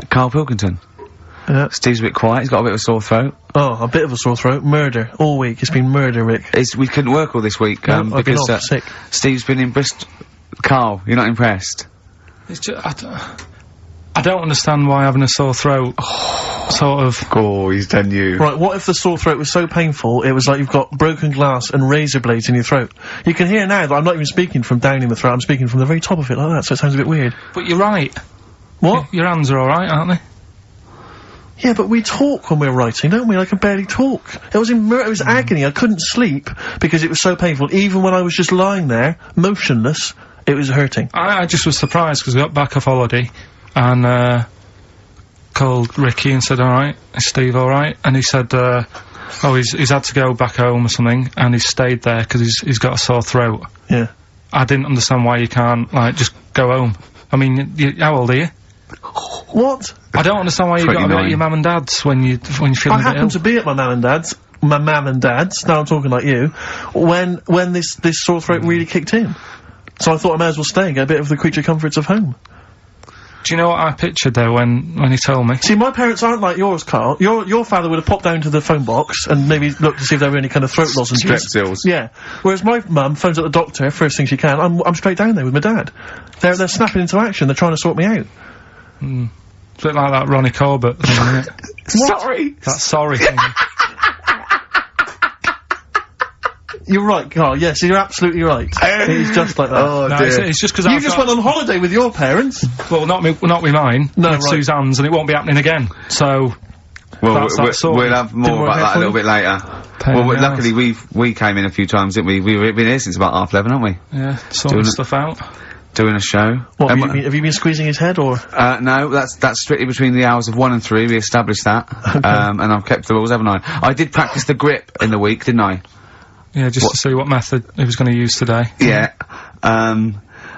Karl Pilkington. Yeah. Steve's a bit quiet, he's got a bit of a sore throat. Oh, a bit of a sore throat. Murder. All week. It's been murder, Rick. We couldn't work all this week, No, I've been because, off sick. Steve's been in Bristol. Karl, you're not impressed? It's just, I don't understand why having a sore throat sort of... Oh, he's done you. Right, what if the sore throat was so painful, it was like you've got broken glass and razor blades in your throat? You can hear now that I'm not even speaking from down in the throat, I'm speaking from the very top of it like that, so it sounds a bit weird. But you're right. What? Your hands are alright, aren't they? Yeah, but we talk when we're writing, don't we? I can barely talk. It was agony. I couldn't sleep because it was so painful. Even when I was just lying there, motionless, it was hurting. I just was surprised because we got back off holiday and, called Ricky and said, alright, is Steve alright? And he said, he's had to go back home or something and he's stayed there because he's got a sore throat. Yeah. I didn't understand why you can't, like, just go home. I mean, how old are you? What? I don't understand why you got to go to your mum and dad's when you're feeling a bit ill. I happened to be at my mum and dad's, now I'm talking like you, when this sore throat really kicked in. So I thought I may as well stay and get a bit of the creature comforts of home. Do you know what I pictured though when he told me? See, my parents aren't like yours, Carl. Your father would have popped down to the phone box and maybe looked to see if there were any kind of throat lozenges. Strepsils. Yeah. Whereas my mum phones at the doctor first thing she can. I'm straight down there with my dad. They're snapping into action. They're trying to sort me out. It's a bit like that Ronnie Corbett thing, isn't it? Sorry! That sorry thing. You're right, Carl. Yes, you're absolutely right. It's just like that. Oh, No, dear. it's just because You just went on holiday with your parents. Well, not with mine. No, with right. Suzanne's, and it won't be happening again. So, Well, that's that sort. we'll have more Didn't work about out that a for little you? bit later. Well, luckily we came in a few times, didn't we? We've been here since about 11:30, haven't we? Yeah, sorting stuff out. Doing a show. What, have you been squeezing his head, or? No, that's strictly between the hours of 1 and 3, we established that. And I've kept the rules, haven't I? I did practice the grip in the week, didn't I? Yeah, just to see what method he was going to use today. Yeah.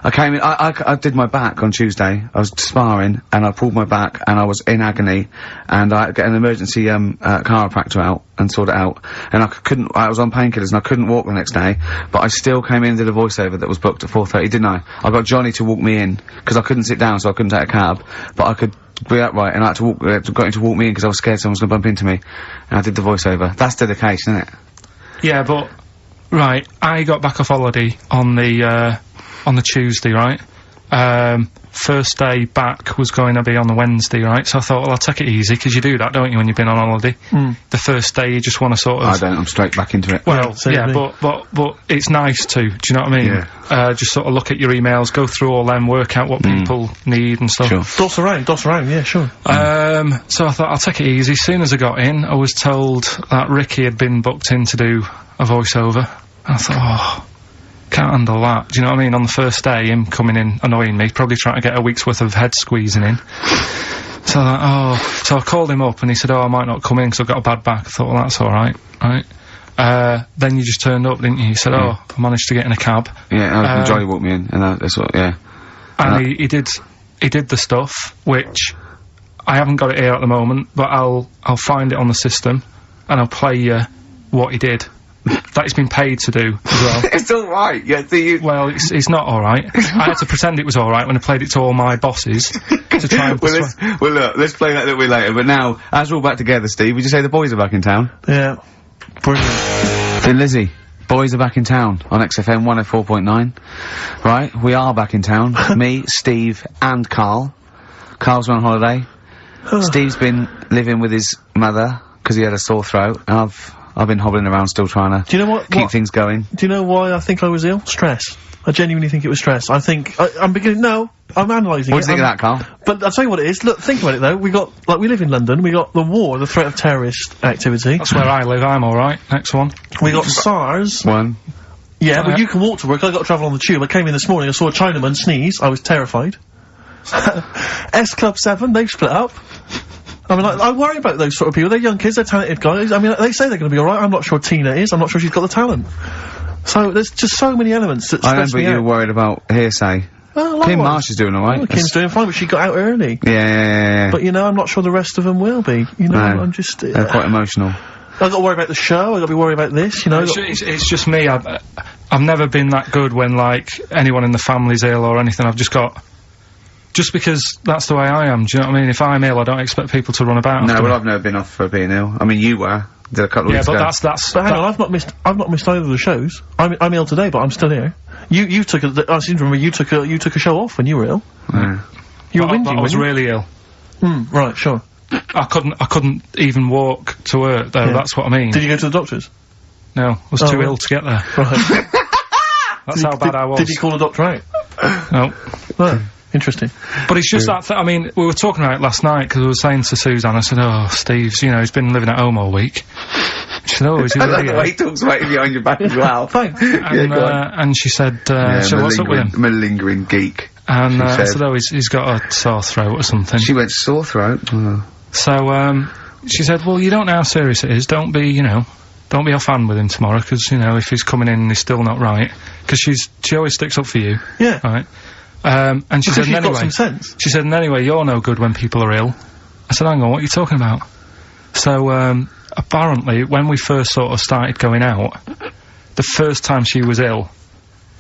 I came in, I did my back on Tuesday. I was sparring, and I pulled my back, and I was in agony, and I had to get an emergency, chiropractor out, and sort it out. And I was on painkillers, and I couldn't walk the next day, but I still came in and did a voiceover that was booked at 4:30, didn't I? I got Johnny to walk me in, because I couldn't sit down, so I couldn't take a cab, but I could be upright, and I had to got him to walk me in, because I was scared someone was gonna bump into me. And I did the voiceover. That's dedication, isn't it? Yeah, but right, I got back off holiday on the Tuesday, right? First day back was going to be on the Wednesday, right? So I thought, well, I'll take it easy, because you do that, don't you, when you've been on holiday? The first day you just want to sort of... I don't, I'm straight back into it. Well, yeah, but it's nice to, do you know what I mean? Yeah. Just sort of look at your emails, go through all them, work out what people need and stuff. Sure. Doss around, yeah, sure. So I thought, I'll take it easy. As soon as I got in, I was told that Ricky had been booked in to do a voiceover. I thought, can't handle that. Do you know what I mean? On the first day, him coming in annoying me, probably trying to get a week's worth of head squeezing in. So so I called him up and he said, I might not come in because I've got a bad back. I thought, well, that's alright, right? Then you just turned up, didn't you? He said, I managed to get in a cab. Yeah, Johnny walked me in, and that's what, yeah. And he did the stuff, which I haven't got it here at the moment, but I'll find it on the system and I'll play you what he did. That he's been paid to do as well. It's alright, yeah, Well, it's not alright. I had to pretend it was alright when I played it to all my bosses to try and well, look, let's play that a little bit later, but now, as we're all back together, Steve, would you say the boys are back in town? Yeah. Brilliant. Then Lizzie, boys are back in town on XFM 104.9. Right, we are back in town. Me, Steve, and Karl. Karl's on holiday. Steve's been living with his mother, because he had a sore throat, and I've been hobbling around still trying to Do you know what? keep things going. Do you know why I think I was ill? Stress. I genuinely think it was stress. I think, I'm analysing it. What do you think of that, Karl? But I'll tell you what it is. Look, think about it though. We live in London, we got the war, the threat of terrorist activity. That's where I live, I'm alright. Next one. We got SARS. One. Yeah, but you can walk to work, I got to travel on the tube. I came in this morning, I saw a Chinaman sneeze, I was terrified. S Club 7, they've split up. I mean, I worry about those sort of people. They're young kids, they're talented guys. I mean, they say they're going to be alright. I'm not sure Tina is. I'm not sure she's got the talent. So, there's just so many elements that stress me out. I remember you were worried about hearsay. Well, Kim Marsh is doing alright. Oh, Kim's doing fine, but she got out early. Yeah. But, you know, I'm not sure the rest of them will be. You know, No. I'm just... They're quite emotional. I've got to worry about the show, I've got to be worried about this, you know. It's just me. I've never been that good when, like, anyone in the family's ill or anything. I've just got... just because that's the way I am, do you know what I mean? If I'm ill, I don't expect people to run about. No, after well, me. I've never been off for being ill. I mean, you were. Did a couple of Yeah, weeks but ago. But hang on, I've not missed either of the shows. I'm ill today, but I'm still here. You took I seem to remember you took a show off when you were ill. Yeah. You were But whinging, I was weren't you? really ill. Right, sure. I couldn't even walk to work though, Yeah. that's what I mean. Did you go to the doctors? No, I was Oh, too right. ill to get there. Right. That's how bad I was. Did you call a doctor out? No. Oh, interesting. But it's just that, I mean, we were talking about it last night, because I was saying to Suzanne, I said, oh, Steve's, you know, he's been living at home all week. She said, oh, is he I like really the ill? way he talks about you behind your back as well. Thanks. Yeah, go on. And she said, Yeah, so what's up with him? malingering geek. And she I said. said, oh, he's got a sore throat or something. She went sore throat. Oh. So, she said, well, you don't know how serious it is. Don't be off hand with him tomorrow, because, you know, if he's coming in and he's still not right. Because she always sticks up for you. Yeah. Right? And she Because said, she's and got anyway, some sense. she said, and anyway, you're no good when people are ill. I said, hang on, what are you talking about? So, apparently, when we first sort of started going out, the first time she was ill,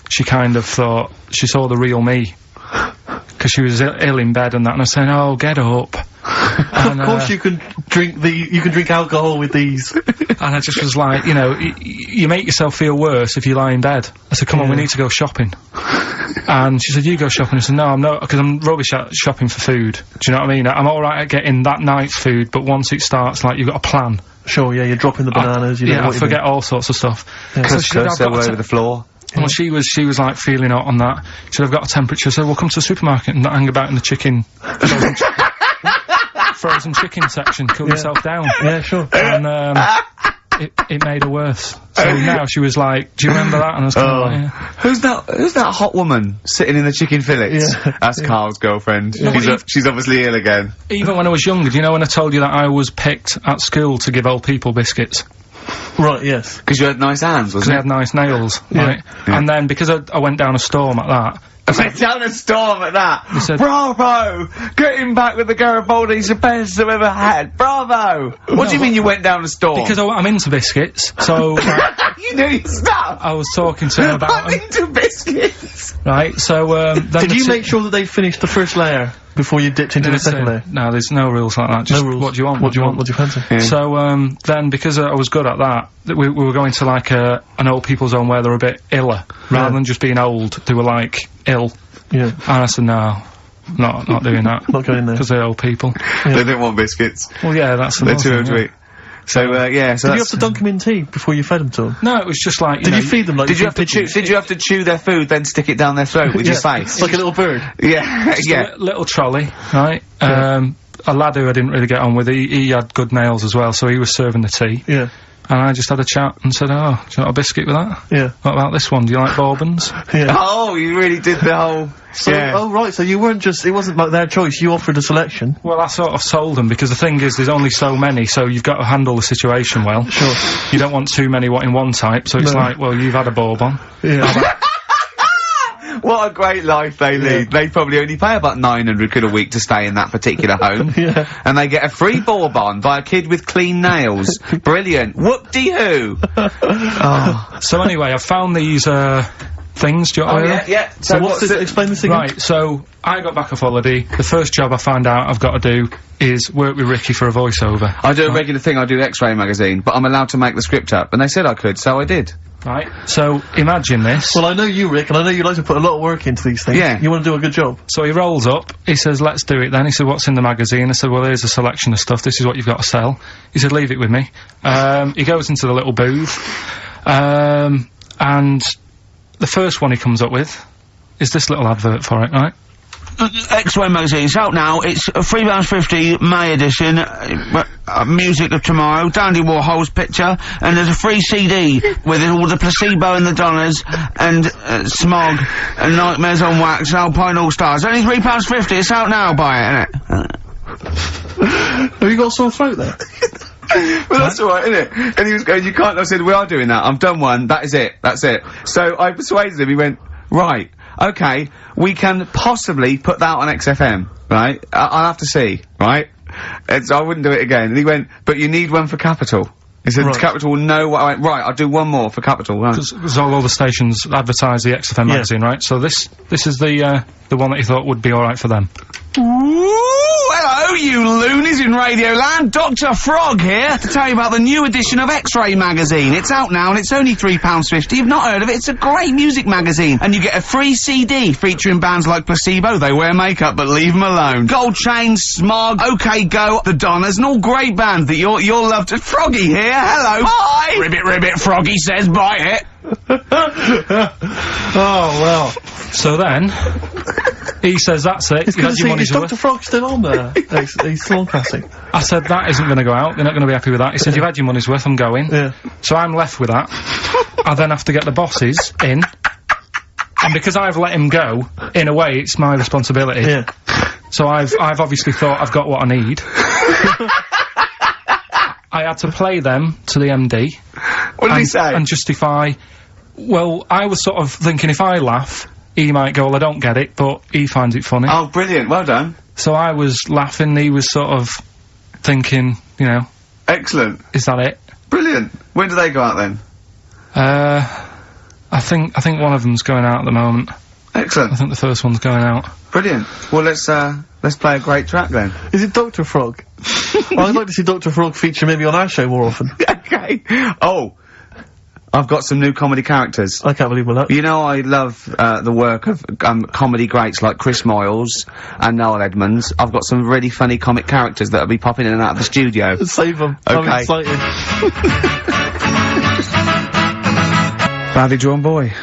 she kind of thought she saw the real me. Because she was ill in bed and that, and I was saying, oh, get up. And, Of course you can drink alcohol with these. and I just was like, you know, you make yourself feel worse if you lie in bed. I said, come on, we need to go shopping. And she said, you go shopping. I said, no, I'm not, because I'm rubbish at shopping for food. Do you know what I mean? I'm alright at getting that night's food, but once it starts, like, you've got a plan. Sure, yeah, you're dropping the bananas, you know Yeah, what I forget all sorts of stuff. Yeah. So she said, Couscous all over the floor. well, she was like feeling hot on that. She said, I've got a temperature. I said, well, come to the supermarket and hang about in the chicken, frozen chicken section, cool yourself down. Yeah, sure. And, it made her worse. So now she was like, do you remember that? And I was kind of like, yeah. Who's that hot woman sitting in the chicken fillets? Yeah. That's Carl's girlfriend. No, but She's obviously ill again. Even when I was younger, do you know when I told you that I was picked at school to give old people biscuits? Right, yes. Because you had nice hands, Because wasn't they it? had nice nails, right? Yeah. And then, because I went down a storm at that, I went down a storm at that. said- Bravo! Getting back with the Garibaldi's the best I've ever had. Bravo! What do you mean you went down a storm? because I'm into biscuits, so you knew your stuff. I was talking to him about I'm them, into biscuits. right? So, then Did the you ti- make sure that they finished the first layer before you dipped into the second layer? No, there's no rules like that. Just No rules. what do you want? What do you want? What do you fancy? Yeah. So, then, because I was good at that, we were going to, like, an old people's home where they're a bit iller. Rather than just being old, they were, like, ill. Yeah. And I said, no, not doing that. Not going there. Because they're old people. They didn't want biscuits. Well, yeah, that's the They're more too thing, old to yeah. eat. So, yeah, so Did you that's... have to dunk them in tea before you fed them to them? No, it was just like, Did know, you feed them like Did you feed have to chew? pigeons? Did you have to chew their food, then stick it down their throat with your face? Like a little bird. Yeah, just yeah. a little trolley, right? A lad who I didn't really get on with, he had good nails as well, so he was serving the tea. Yeah. And I just had a chat and said, oh, do you want a biscuit with that? Yeah. What about this one? Do you like bourbons? Yeah. Oh, you really did the whole. So, yeah. oh right, so you weren't just, it wasn't like their choice, you offered a selection. Well, I sort of sold them, because the thing is, there's only so many, so you've got to handle the situation well. Sure. You don't want too many in one type, so it's No. like, well, you've had a bourbon. Yeah. What a great life they lead. They probably only pay about 900 quid a week to stay in that particular home. Yeah. And they get a free bourbon by a kid with clean nails. Brilliant. Whoop-de-hoo. Oh. So anyway, I found these, things, do you want to hear them? yeah. So what's this, explain this again? Right, so I got back off holiday. The first job I found out I've got to do is work with Ricky for a voiceover. I do a regular thing, I do X-Ray magazine, but I'm allowed to make the script up. And they said I could, so I did. Right, so imagine this. Well, I know you, Rick, and I know you like to put a lot of work into these things. Yeah. You want to do a good job. So he rolls up, he says, let's do it then. He said, what's in the magazine? I said, well, here's a selection of stuff, this is what you've got to sell. He said, leave it with me. He goes into the little booth, and the first one he comes up with is this little advert for it, right? X-Ray magazine, it's out now. It's £3.50 May edition. Music of Tomorrow, Dandy Warhol's picture, and there's a free CD with all the Placebo and the Donners, and Smog, and Nightmares on Wax, Alpine All Stars. Only £3.50. It's out now. Buy it, innit? Have you got a sore throat there? Well, that's alright, isn't it? And he was going, you can't. I said, we are doing that. I've done one. That is it. That's it. So I persuaded him. He went, right. Okay, we can possibly put that on XFM, right? I'll have to see, right? And so I wouldn't do it again. And he went, but you need one for Capital. He said Right. Capital will know what I went, right, I'll do one more for Capital. Right. Because all the stations advertise the XFM magazine, right? So this is the one that you thought would be alright for them. Ooh, hello, you loonies in Radioland. Dr. Frog here to tell you about the new edition of X-Ray magazine. It's out now and it's only £3.50. You've not heard of it? It's a great music magazine. And you get a free CD featuring bands like Placebo, They Wear Makeup But Leave 'Em Alone, Gold Chain, Smog, OK Go, The Donners, and all great bands that you'll love to. Froggy here, hello. Bye! Ribbit, ribbit, Froggy says bye it. Oh, well. So then, he says that's it, you had your money's Is worth. Dr. Frog still on there? He's still on classic. I said that isn't going to go out, they're not going to be happy with that. He said you've had your money's worth, I'm going. Yeah. So I'm left with that. I then have to get the bosses in. And because I've let him go, in a way, it's my responsibility. Yeah. So I've obviously thought I've got what I need. I had to play them to the MD. What did he say? And justify. Well, I was sort of thinking if I laugh, he might go, well, I don't get it, but he finds it funny. Oh, brilliant, well done. So I was laughing, he was sort of thinking, you know, Excellent. is that it? Brilliant. When do they go out then? I think one of them's going out at the moment. Excellent. I think the first one's going out. Brilliant. Well, let's play a great track then. Is it Dr. Frog? I'd like to see Dr. Frog feature maybe on our show more often. Okay. Oh, I've got some new comedy characters. I can't believe that. You know, I love the work of comedy greats like Chris Moyles and Noel Edmonds. I've got some really funny comic characters that'll be popping in and out of the studio. Save them. Okay. I'm excited. Badly Drawn Boy.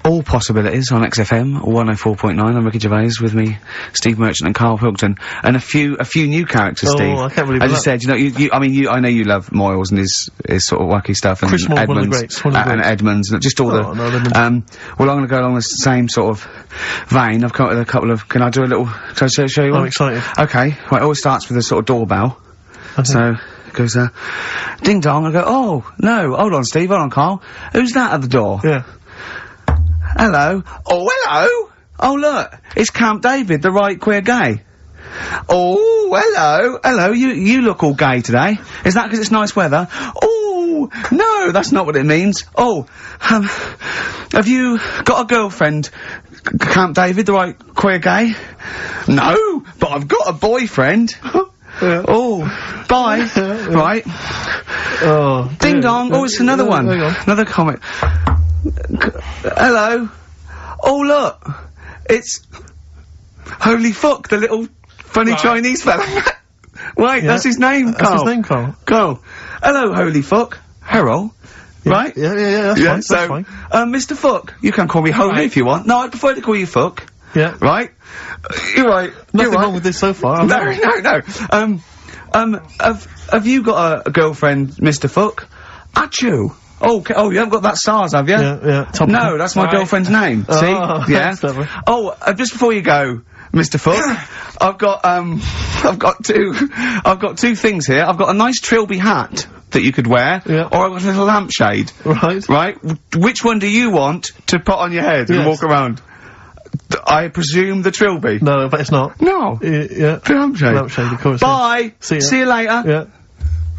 All possibilities on XFM 104.9. I'm Ricky Gervais, with me, Steve Merchant and Karl Pilkington, and a few new characters. Oh, Steve. I can't believe As that. you said, you know, I know you love Moyles and his sort of wacky stuff, and Chris Moyles, Edmonds, one of the greats, one of the and greats. Edmonds, and just all Oh, no, Edmonds. well, I'm going to go along the same sort of vein. I've come up with a couple of. Can I do a little? Can I show you one? I'm excited. Okay. Right. It always starts with a sort of doorbell. Okay. So it goes ding dong. I go, oh no, hold on, Steve, hold on, Carl. Who's that at the door? Yeah. Hello. Oh, hello. Oh, look. It's Camp David, the right queer gay. Oh, hello. Hello. You look all gay today. Is that because it's nice weather? Oh, no, that's not what it means. Oh, have you got a girlfriend, Camp David, the right queer gay? No, but I've got a boyfriend. Yeah. Oh, bye. Right. Oh. Ding yeah. dong. Oh, it's another one. Hang on. Another comic. Hello. Oh, look. It's Holy Fuck, the little funny Right. Chinese fella. Wait, Yeah. that's his name, That's Carl. his name, Carl. Carl. Hello, Holy Fuck. Harold. Right? Yeah, that's Yeah, fine. so, That's fine. Mr. Fuck. You can call me Holy Right. if you want. No, I prefer to call you Fuck. Yeah. Right? You're right. Nothing You're right. wrong with this so far. No. Have you got a girlfriend, Mr. Fuck? Achoo. Oh, you haven't got that SARS, have you? Yeah. Topical. No, that's my Right. girlfriend's name. Oh, See? Yeah. that's clever. Oh, just before you go, Mr. Fuck, I've got two things here. I've got a nice Trilby hat that you could wear, Yeah. or I've got a little lampshade. Right. Right? Which one do you want to put on your head and Yes. walk around? I presume the Trilby. No, but it's not. No. Yeah. The lampshade. Lampshade, of course. Bye. See ya. See you later. Yeah.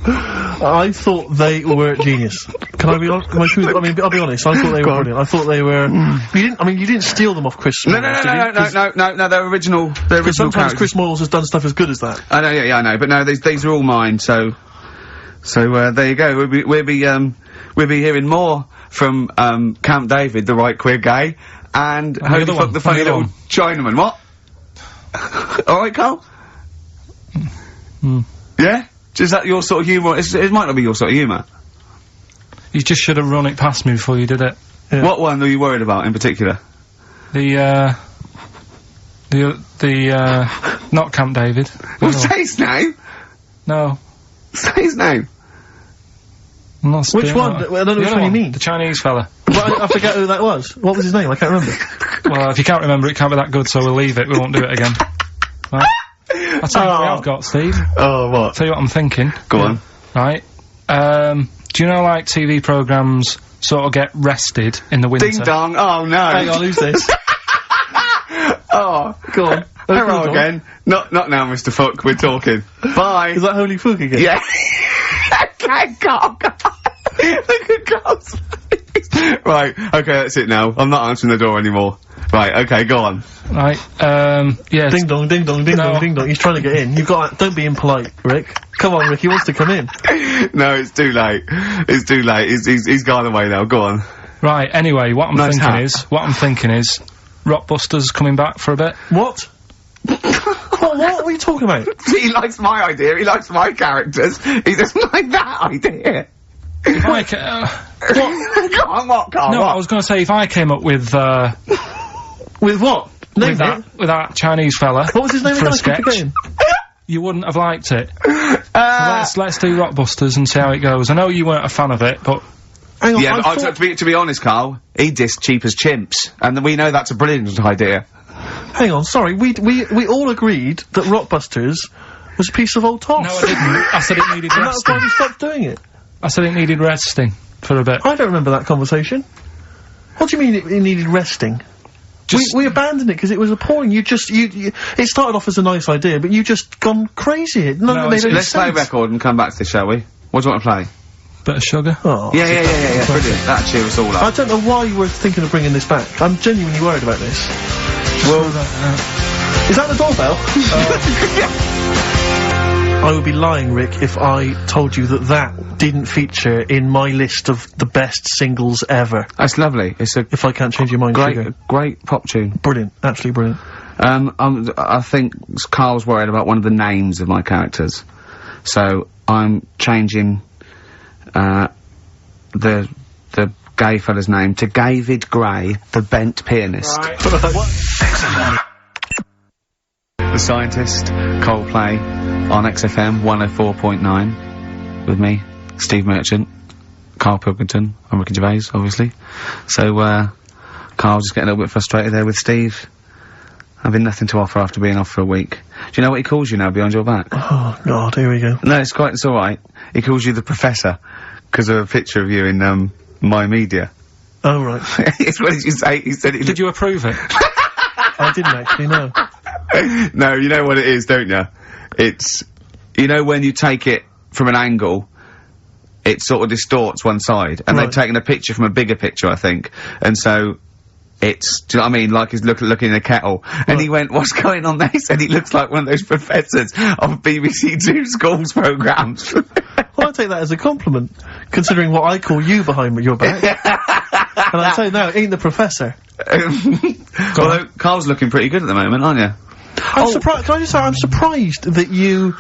I thought they were genius. Can I be honest? I'll be honest. I thought they Go were on. brilliant. I thought they were. You didn't steal them off Chris. No, Moyles, did you? no, they're original. They're Because original sometimes characters. Chris Moyles has done stuff as good as that. I know, yeah, I know, but no, these are all mine. So there you go. We'll be hearing more from Camp David, the right queer gay, and the Holy other Fuck, one, the funny the other little Chinaman. What? All right, Carl. Yeah. Is that your sort of humour? It might not be your sort of humour. You just should have run it past me before you did it. Yeah. What one are you worried about in particular? The not Camp David. Well, No. say his name. No. Say his name. I'm not Which doing one? that. I don't know The which other one you mean. The Chinese fella. But I forget who that was. What was his name? I can't remember. Well, if you can't remember, it can't be that good, so we'll leave it. We won't do it again. Right? I'll tell you what we have got, Steve. Oh, what? Tell you what I'm thinking. Go on. Right? Do you know, like, TV programmes sort of get rested in the winter? Ding dong. Oh no. Hang on, who's this? Oh, Go on. hello Go on. again. Not now, Mr. Fuck. We're talking. Bye. Is that Holy Fuck again? Yeah. Okay, Carl. Look at Carl's face. Right, okay, that's it now. I'm not answering the door anymore. Right, okay, go on. Right, yeah. Ding dong, ding dong, ding dong, ding dong. He's trying to get in. You've got. Don't be impolite, Rick. Come on, Rick. He wants to come in. No, it's too late. It's too late. He's gone away now. Go on. Right. Anyway, what I'm thinking is, Rockbusters coming back for a bit. What? What are you talking about? He likes my idea. He likes my characters. He doesn't like that idea. If I what? Go on, what, Carl? No, what? I was going to say if I came up with With what? Name it. With that Chinese fella. What was his name for again? a sketch. You wouldn't have liked it. So let's do Rockbusters and see how it goes. I know you weren't a fan of it, but. Hang on, yeah, but to be honest, Carl, he dissed Cheap as Chimps, and we know that's a brilliant idea. Hang on, sorry, we all agreed that Rockbusters was a piece of old toss. No, I didn't. I said it needed resting. And that's why we stopped doing it. I said it needed resting for a bit. I don't remember that conversation. What do you mean it needed resting? We abandoned it because it was appalling. It started off as a nice idea, but you just gone crazy. Let's play a record and come back to this, shall we? What do you want to play? Bit of sugar. Oh, yeah, brilliant. That cheer us all up. I don't know why you were thinking of bringing this back. I'm genuinely worried about this. Well, is that the doorbell? I would be lying, Rick, if I told you that didn't feature in my list of the best singles ever. That's lovely. It's a If I can't change your mind, great pop tune. Brilliant, absolutely brilliant. I think Carl's worried about one of the names of my characters, so I'm changing the gay fella's name to David Gray, the bent pianist. Right. The Scientist, Coldplay, on XFM 104.9, with me, Steve Merchant, Karl Pilkington, I'm Ricky Gervais, obviously. So, Carl just getting a little bit frustrated there with Steve, having nothing to offer after being off for a week. Do you know what he calls you now, behind your back? Oh, God, here we go. No, it's alright. He calls you the Professor, because of a picture of you in, My Media. Oh, right. What did you say? He said Did you approve it? I didn't actually, no. No, you know what it is, don't you? It's, you know when you take it from an angle, it sort of distorts one side, and they've taken a picture from a bigger picture, I think, and so it's, do you know what I mean, like he's looking in a kettle, and he went, what's going on there? He said he looks like one of those professors of BBC Two schools programmes. Well, I take that as a compliment, considering what I call you behind your back. And I say, no, it ain't the Professor. Well, Carl's looking pretty good at the moment, aren't you? I'm surprised. Can I just say, I'm surprised that you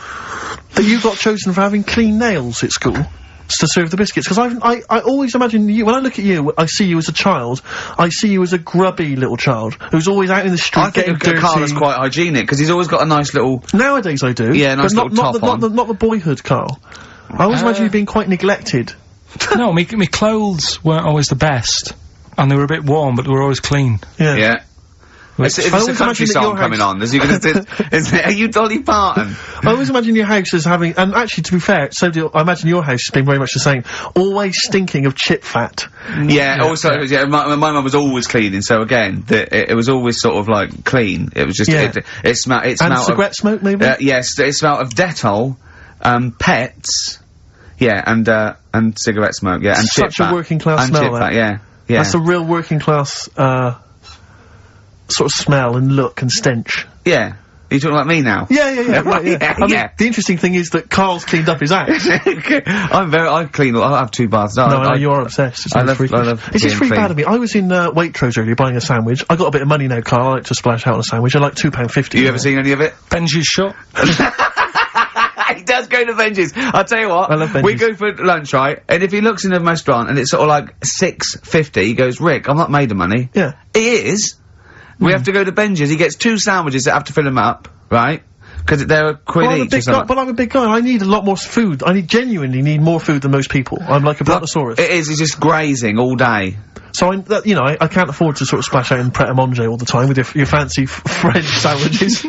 got chosen for having clean nails at school to serve the biscuits. Because I always imagine you, when I look at you, I see you as a child. I see you as a grubby little child who's always out in the street getting dirty. Carl is quite hygienic because he's always got a nice little. Nowadays, I do. Yeah, nice little top on. Not the boyhood, Carl. I always imagine you being quite neglected. No, me clothes weren't always the best, and they were a bit warm, but they were always clean. Yeah. Yeah. It's a country song coming on. Are you Dolly Parton? I always imagine your house as having, and actually, to be fair, I imagine your house has been very much the same. Always stinking of chip fat. Yeah. Also, my mum was always cleaning. So again, it was always sort of like clean. It was just it smelled. And cigarette smoke, maybe. Yes, it smelled of Dettol, pets. Yeah, and cigarette smoke. Yeah, and such a working class smell. Chip fat, yeah. That's a real working class sort of smell and look and stench. Yeah. Are you talking like me now? Yeah, right, yeah. I mean, the interesting thing is that Carl's cleaned up his house. I clean, I have 2 baths. No, you are obsessed. It's I love It's just really bad of me. I was in, Waitrose earlier buying a sandwich. I got a bit of money now, Carl. I like to splash out on a sandwich. I like £2.50. You ever seen any of it? Benji's shop. He does go to Benji's. I'll tell you what. I love Benji's. We go for lunch, right? And if he looks in a restaurant and it's sort of like $6.50, he goes, Rick, I'm not made of money. Yeah. He is. We have to go to Benji's. He gets 2 sandwiches that have to fill him up, right? Because they're a quid each or something. But I'm a big guy. I need a lot more food. I genuinely need more food than most people. I'm like a brontosaurus. It is. He's just grazing all day. So I can't afford to sort of splash out in Pret a Manger all the time with your fancy French sandwiches.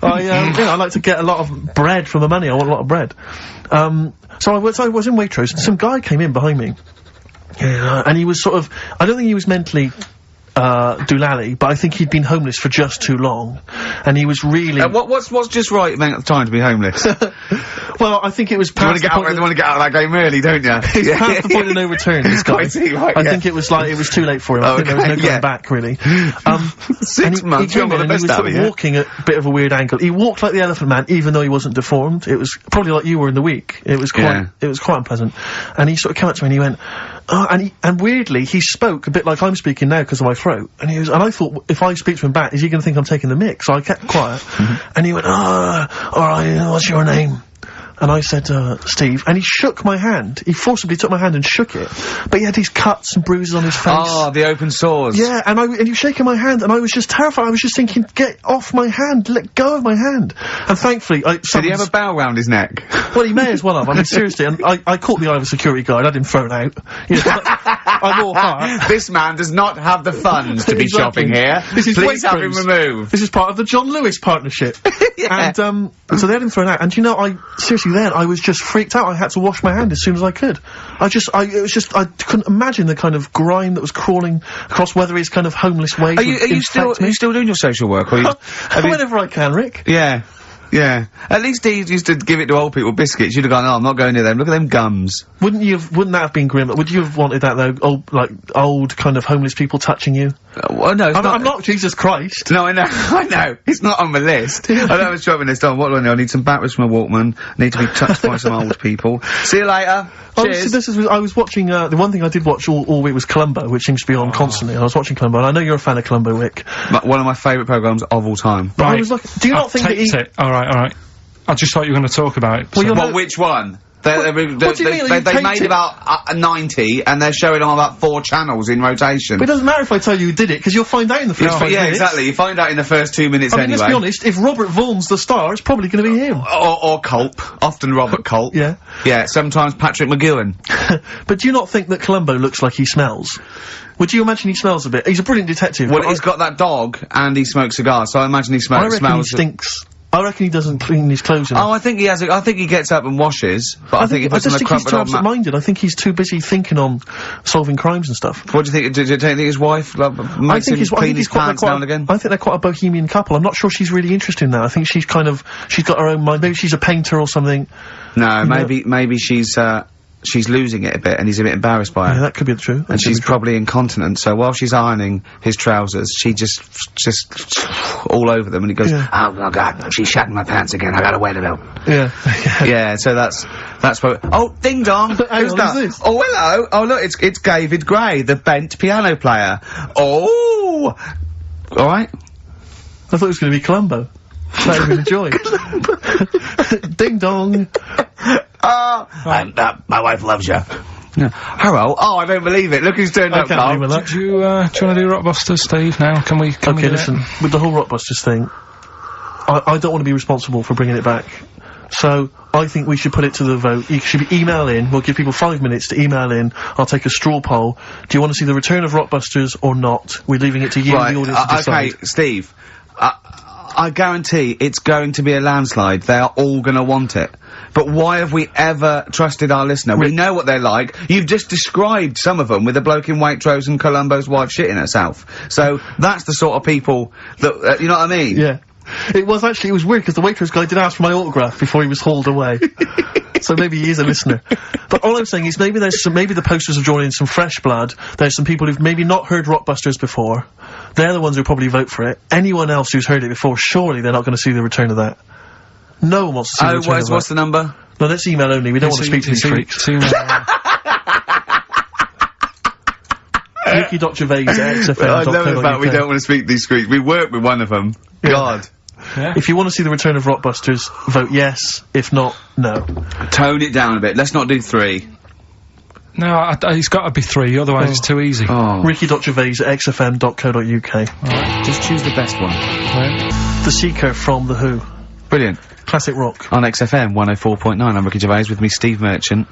I like to get a lot of bread for the money. I want a lot of bread. So I was in Waitrose and some guy came in behind me. And he was sort of, I don't think he was mentally doolally, but I think he'd been homeless for just too long, and he was really. What's just right amount of time to be homeless? Well, I think it was You want past to the point. get out of that game early, don't you? It's past the point of no return, this guy. I see, right, I yeah. think it was too late for him. I think there was no going back, really. 6 months, he came you're in and the he was best sort of out of walking at a bit of a weird angle. He walked like the Elephant Man, even though he wasn't deformed. It was probably like you were in the week. It was quite unpleasant. And he sort of came up to me and he went, and weirdly, he spoke a bit like I'm speaking now because of my throat. And I thought, if I speak to him back, is he going to think I'm taking the mick? So I kept quiet. And he went, alright, what's your name? And I said, Steve, and he shook my hand. He forcibly took my hand and shook it. But he had these cuts and bruises on his face. Oh, the open sores. Yeah, and he was shaking my hand, and I was just terrified. I was just thinking, get off my hand, let go of my hand. And thankfully, Did he have a bell round his neck? Well, he may as well have. I mean, seriously, and I caught the eye of a security guard, I had him thrown out. You know, I'm all heart. This man does not have the funds to be shopping here. This is Please have him removed. This is part of the John Lewis partnership. Yeah. And, so they had him thrown out, and you know, seriously then, I was just freaked out. I had to wash my hand as soon as I could. I couldn't imagine the kind of grime that was crawling across whether his kind of homeless ways. Are you still doing your social work? Or Whenever I can, Rick. Yeah. Yeah. At least he used to give it to old people biscuits. You'd have gone, oh, I'm not going near them. Look at them gums. Wouldn't that have been grim? Would you have wanted that though? Old kind of homeless people touching you? Well, no, I'm not Jesus Christ. No, I know. It's not on the list. I don't have a shopping list on. What do I know? I need some batteries from a Walkman. I need to be touched by some old people. See you later. Cheers. I was watching, the one thing I did watch all week was Columbo, which seems to be on constantly. I was watching Columbo, and I know you're a fan of Columbo, Rick. One of my favourite programmes of all time. But I was like, do you not think that it? Alright. I just thought you were going to talk about it. Well, which one? They made about 90, and they're showing on about 4 channels in rotation. But it doesn't matter if I tell you who did it, because you'll find out in the first 5 minutes. Yeah, exactly. You find out in the first 2 minutes anyway. Let's be honest, if Robert Vaughan's the star, it's probably going to be him. Or Culp. Often Robert Culp. Yeah. Yeah, sometimes Patrick McGowan. But do you not think that Columbo looks like he smells? Would you imagine he smells a bit? He's a brilliant detective. Well, he's got that dog, and he smokes cigars, so I imagine he smells... I reckon he stinks. I reckon he doesn't clean his clothes enough. Oh, I think he gets up and washes, but I think he puts on a crumpled he's too absent-minded. I think he's too busy thinking on solving crimes and stuff. What do you think? Do you think his wife makes him clean his pants now and again? I think they're quite a bohemian couple. I'm not sure she's really interested in that. I think she's got her own mind. Maybe she's a painter or something. No, maybe she's losing it a bit, and he's a bit embarrassed by it. Yeah, that could be true. And she's probably incontinent, so while she's ironing his trousers, she just all over them, and he goes, oh God, she's shatting my pants again, I gotta wear them out. Yeah. Yeah, so that's what... Oh, ding dong! Who's that? This? Oh, hello! Oh, look, it's David Gray, the bent piano player. Oh! Alright? I thought it was gonna be Columbo. That would have been a joy. Ding dong! My wife loves you. Yeah. Hello. Oh, I don't believe it. Look who's turned up, Carl. Do you want to do Rockbusters, Steve, now? Can we listen, with the whole Rockbusters thing, I don't want to be responsible for bringing it back. So, I think we should put it to the vote. You should email in. We'll give people 5 minutes to email in. I'll take a straw poll. Do you want to see the return of Rockbusters or not? We're leaving it to you, the audience, to decide. Okay, Steve. I guarantee it's going to be a landslide. They are all going to want it. But why have we ever trusted our listener? We know what they're like. You've just described some of them with the bloke in Waitrose and Columbo's wife shitting herself. So that's the sort of people that, you know what I mean? Yeah. It was weird because the Waitrose guy did ask for my autograph before he was hauled away. So maybe he is a listener. But all I'm saying is maybe the posters have drawn in some fresh blood. There's some people who've maybe not heard Rockbusters before. They're the ones who probably vote for it. Anyone else who's heard it before, surely they're not going to see the return of that. No one wants to see the return of that. What's the number? No, that's email only. We don't want to speak to these freaks. Ricky.Gervais at XFM. I love the fact we don't want to speak to these freaks. We work with one of them. Yeah. God. Yeah. If you want to see the return of Rockbusters, vote yes. If not, no. Tone it down a bit. Let's not do 3. No, it's got to be 3, otherwise it's too easy. Oh. Ricky.Gervais at xfm.co.uk. Right. Just choose the best one. Right. The Seeker from The Who. Brilliant. Classic rock. On XFM 104.9, I'm Ricky Gervais, with me Steve Merchant,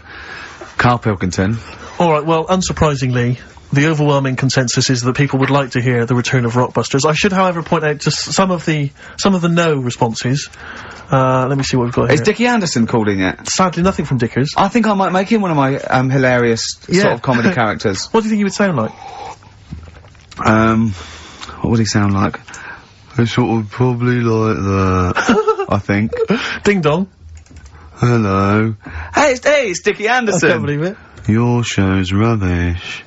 Karl Pilkington. Alright, well, unsurprisingly, the overwhelming consensus is that people would like to hear the return of Rockbusters. I should, however, point out just some of the no responses. Let me see what we've got here. Is Dickie Anderson called in yet? Sadly, nothing from Dickers. I think I might make him one of my, hilarious sort of comedy characters. What do you think he would sound like? What would he sound like? It's sort of probably like that, I think. Ding dong. Hello. Hey, it's Dickie Anderson. I can't believe it. Your show's rubbish.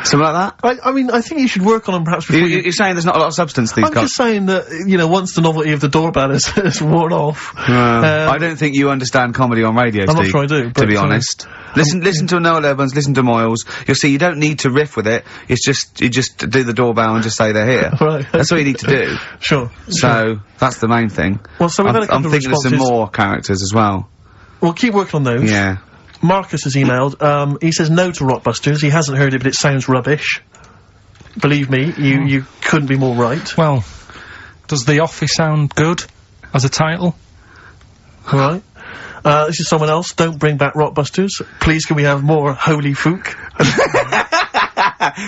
Something like that? I mean, I think you should work on them perhaps before You're saying there's not a lot of substance to these I'm guys? just saying that, you know, once the novelty of the doorbell has worn off... I don't think you understand comedy on radio, I'm not Steve, sure I do, to but, be honest. Listen to Noel Evans, listen to Moyles. You'll see you don't need to riff with it. It's just, you just do the doorbell and just say they're here. Right. That's all you need to do. Sure. So, that's the main thing. Well, so we've had a couple I'm of thinking of some responses. more characters as well. We'll keep working on those. Yeah. Marcus has emailed, he says no to Rockbusters. He hasn't heard it, but it sounds rubbish. Believe me, you couldn't be more right. Well, does The Office sound good as a title? Right. This is someone else. Don't bring back Rockbusters. Please, can we have more Holy Fook?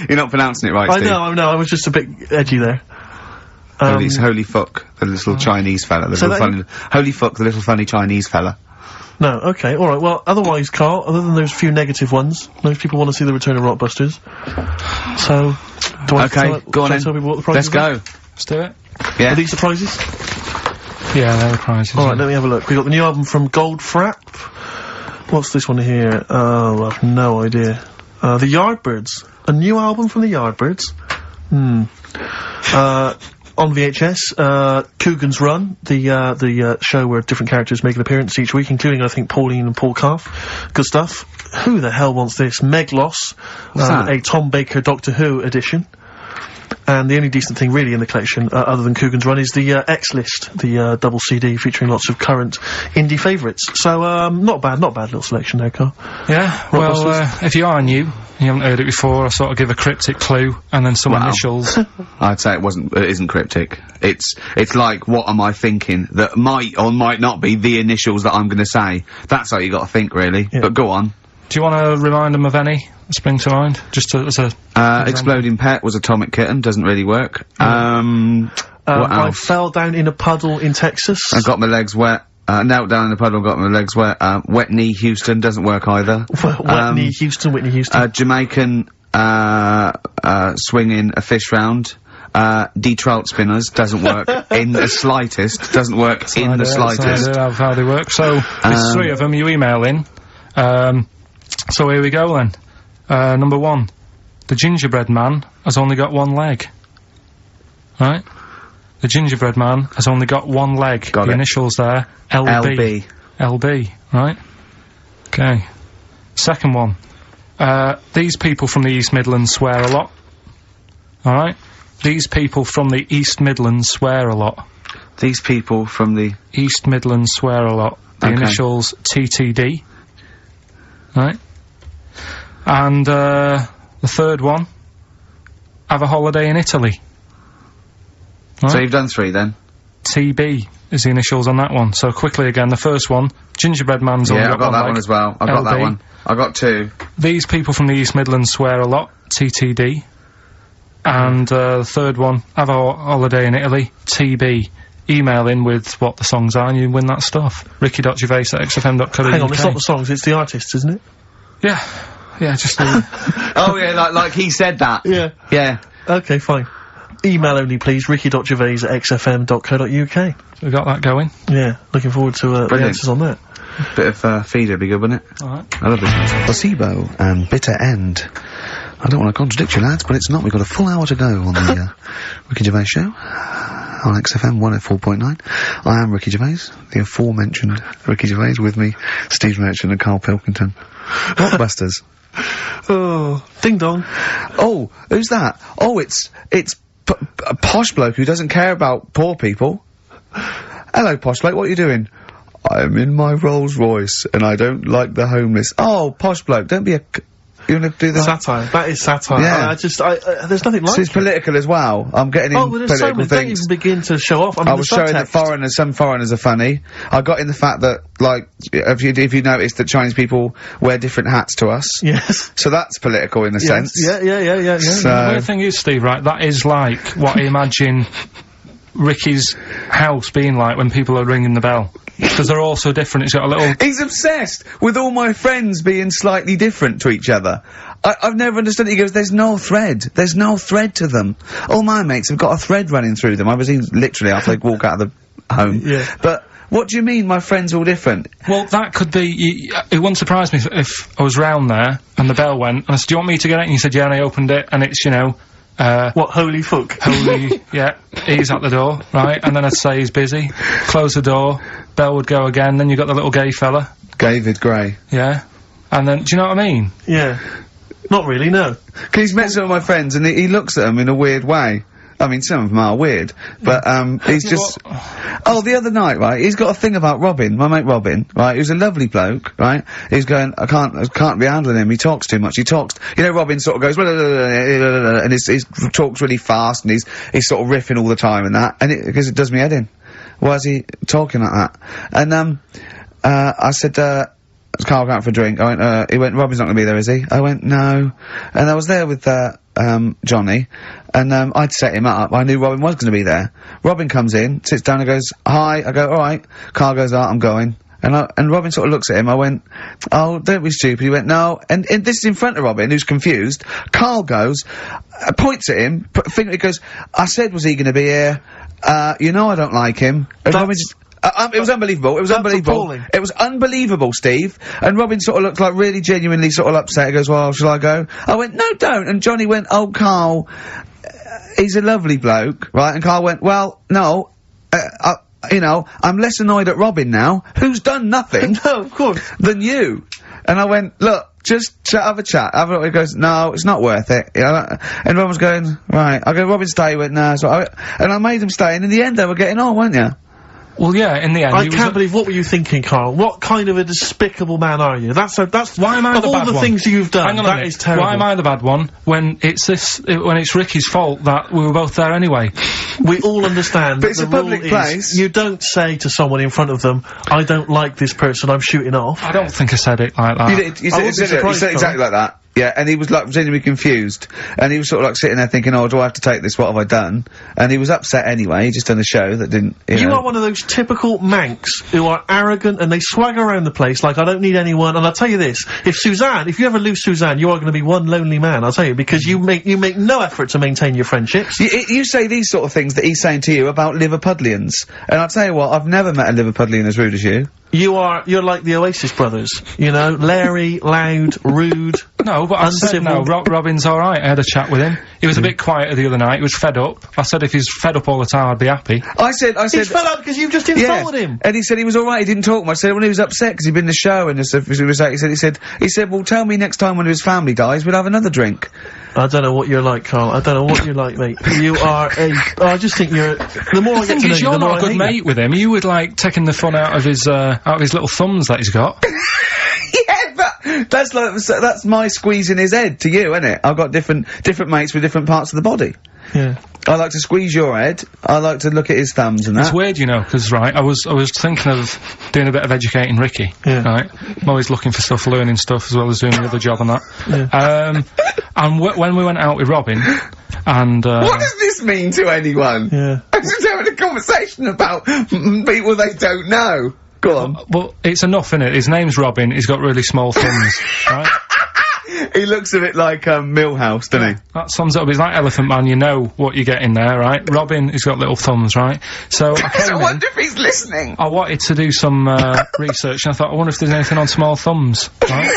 You're not pronouncing it right, Steve. I know. I was just a bit edgy there. Holy fuck, the little Chinese fella. Holy fuck, the little funny Chinese fella. No, okay, alright. Well, otherwise, Carl, other than those few negative ones, most people want to see the return of Rockbusters. So, do I Okay, go on then. tell people what the prizes Let's are? go. Let's do it. Yeah. Are these the prizes? Yeah, they're the prizes. Alright, let me have a look. We got the new album from Goldfrapp. What's this one here? Oh, I've no idea. The Yardbirds. A new album from the Yardbirds. On VHS, Coogan's Run, the show where different characters make an appearance each week, including, I think, Pauline and Paul Calf. Good stuff. Who the hell wants this? Meglos, a Tom Baker Doctor Who edition. And the only decent thing really in the collection, other than Coogan's Run, is the X-List, the double CD featuring lots of current indie favourites. So, not bad little selection there, Carl. Yeah, well, if you are new, you haven't heard it before, I sort of give a cryptic clue, and then some initials. I'd say it isn't cryptic. It's like, what am I thinking? That might or might not be the initials that I'm gonna say. That's how you gotta think, really. Yeah. But go on. Do you want to remind them of any that spring to mind? Just as a... Exploding Pet was Atomic Kitten, doesn't really work. What else? I fell down in a puddle in Texas. I got my legs wet. Knelt down in a puddle, got my legs wet. Wet Knee Houston doesn't work either. Whitney Houston. Jamaican, swinging a fish round. D-trout spinners doesn't work in the slightest. Doesn't work in the slightest. That's how they work. So, there's 3 of them you email in. So here we go then. Number 1. The gingerbread man has only got 1 leg. Right? The gingerbread man has only got 1 leg. Got the it. initials there. LB. LB, right? Okay. Second one. These people from the East Midlands swear a lot. Alright? These people from the East Midlands swear a lot. These people from the East Midlands swear a lot. The initials TTD. Right? And, the third one. Have a holiday in Italy. Right? So you've done 3 then? TB is the initials on that one. So quickly again, the first one, gingerbread man's only got 1 leg. Yeah, I've got that one as well. I've got that one. I've got 2. These people from the East Midlands swear a lot. TTD. And, the third one, have a holiday in Italy. TB. Email in with what the songs are and you win that stuff. ricky.gervais@xfm.co.uk. Hang on, it's not the songs, it's the artists, isn't it? Yeah. Yeah, just the... Oh yeah, like he said that. Yeah. Yeah. Okay, fine. Email only, please, ricky.gervais@xfm.co.uk. We got that going. Yeah, looking forward to, the answers on that. Bit of, feeder would be good, wouldn't it? Alright. I love this. Placebo and Bitter End. I don't want to contradict you, lads, but it's not. We've got a full hour to go on the, Ricky Gervais show. On XFM 104.9. I am Ricky Gervais, the aforementioned Ricky Gervais, with me, Steve Merchant and Karl Pilkington. Rockbusters. Oh, ding dong. Oh, who's that? Oh, it's a posh bloke who doesn't care about poor people. Hello, posh bloke, what are you doing? I'm in my Rolls Royce, and I don't like the homeless. Oh, posh bloke, don't be a... You wanna do that? Satire. That is satire. Yeah. There's nothing like So it's political as well. I'm getting in but there's so political many. Don't things. even begin to show off. I mean, I was showing that some foreigners are funny. I got in the fact that, like, if you notice that Chinese people wear different hats to us. Yes. So that's political in a sense. Yeah. So, The weird thing is, Steve, right, that is like what I imagine Ricky's house being like when people are ringing the bell. Because they're all so different, it's got a little... He's obsessed with all my friends being slightly different to each other. I've never understood it. He goes, there's no thread. There's no thread to them. All my mates have got a thread running through them. I was literally after they walk out of the home. Yeah. But What do you mean my friends all different? Well, that could be, it wouldn't surprise me if I was round there, and the bell went, and I said, do you want me to get it? And you said, yeah, and I opened it, and it's, you know, what, holy fuck? Holy, yeah, he's at the door, right? And then I'd say he's busy, close the door, bell would go again, then you got the little gay fella. David Gray. Yeah. And then, do you know what I mean? Yeah. Not really, no. 'Cause he's met some of my friends, and he looks at them in a weird way. I mean, some of them are weird, but, he's just... Oh, the other night, right, he's got a thing about Robin, my mate Robin, right, who's a lovely bloke, right? He's going, I can't be handling him, he talks too much, you know, Robin sort of goes, and he talks really fast, and he's sort of riffing all the time and that, and because it does me head in. Why is he talking like that? And, I said, Carl going out for a drink. He went, Robin's not gonna be there, is he? I went, no. And I was there with, Johnny, and, I'd set him up. I knew Robin was gonna be there. Robin comes in, sits down and goes, hi. I go, alright. Carl goes, I'm going. And Robin sort of looks at him. I went, oh, don't be stupid. He went, no. And this is in front of Robin, who's confused. Carl goes, points at him, he goes, I said, was he gonna be here? You know I don't like him. And Robin just, it was unbelievable. It was unbelievable. Appalling. It was unbelievable, Steve. And Robin sort of looked like really genuinely sort of upset. He goes, well, shall I go? I went, no, don't. And Johnny went, oh, Carl, he's a lovely bloke, right? And Carl went, well, no, you know, I'm less annoyed at Robin now, who's done nothing. No, of course. Than you. And I went, look, just have a chat. He goes, no, it's not worth it. You know, and Robin's going, right. I go, Robin, stay. He went, no. So and I made him stay, and in the end they were getting on, weren't you? Well, yeah, in the end, I can't believe, what were you thinking, Carl? What kind of a despicable man are you? That's why am I the bad one? Of all the things you've done, Hang on that is terrible. Why am I the bad one when it's Ricky's fault that we were both there anyway? We all understand but that it's the a public rule place. Is you don't say to someone in front of them, I don't like this person, I'm shooting off. I don't think I said it like that. You did, you said exactly like that. Yeah, and he was like genuinely confused, and he was sort of like sitting there thinking, oh, do I have to take this, what have I done? And he was upset anyway, he just done a show that didn't, you know. are one of those typical mancs who are arrogant and they swagger around the place like, I don't need anyone, and I'll tell you this, if you ever lose Suzanne, you are gonna be one lonely man, I'll tell you, because you make no effort to maintain your friendships. You say these sort of things that he's saying to you about Liverpudlians, and I'll tell you what, I've never met a Liverpudlian as rude as you. You're like the Oasis brothers, you know, Larry, loud, rude. No, but I said no, Robin's alright, I had a chat with him. He was a bit quieter the other night, he was fed up. I said if he's fed up all the time, I'd be happy. I said... He's fed up because you've just insulted him! And he said he was alright, he didn't talk much. I said when he was upset because he'd been in the show and he said, well, tell me next time one of his family dies, we'll have another drink. I don't know what you're like, Carl. I don't know what you're like, mate. You are I just think you're... The more I get to know you, you're the more not a good mate with him. You would, like, taking the fun out of his little thumbs that he's got. Yeah, but that's my squeezing his head to you, isn't it? I've got different mates with different parts of the body. Yeah. I like to squeeze your head. I like to look at his thumbs and that. It's weird, you know, because, right, I was thinking of doing a bit of educating Ricky, right? I'm always looking for stuff, learning stuff, as well as doing the other job and that. Yeah. And when we went out with Robin, and, what does this mean to anyone? Yeah. I'm just having a conversation about people they don't know. Go on. Well, it's enough, innit? His name's Robin, he's got really small thumbs, right? He looks a bit like, Millhouse, doesn't he? That sums it up. He's like Elephant Man, you know what you get in there, right? Robin, he's got little thumbs, right? So I wonder if he's listening. I wanted to do some, research, and I thought, I wonder if there's anything on small thumbs, right?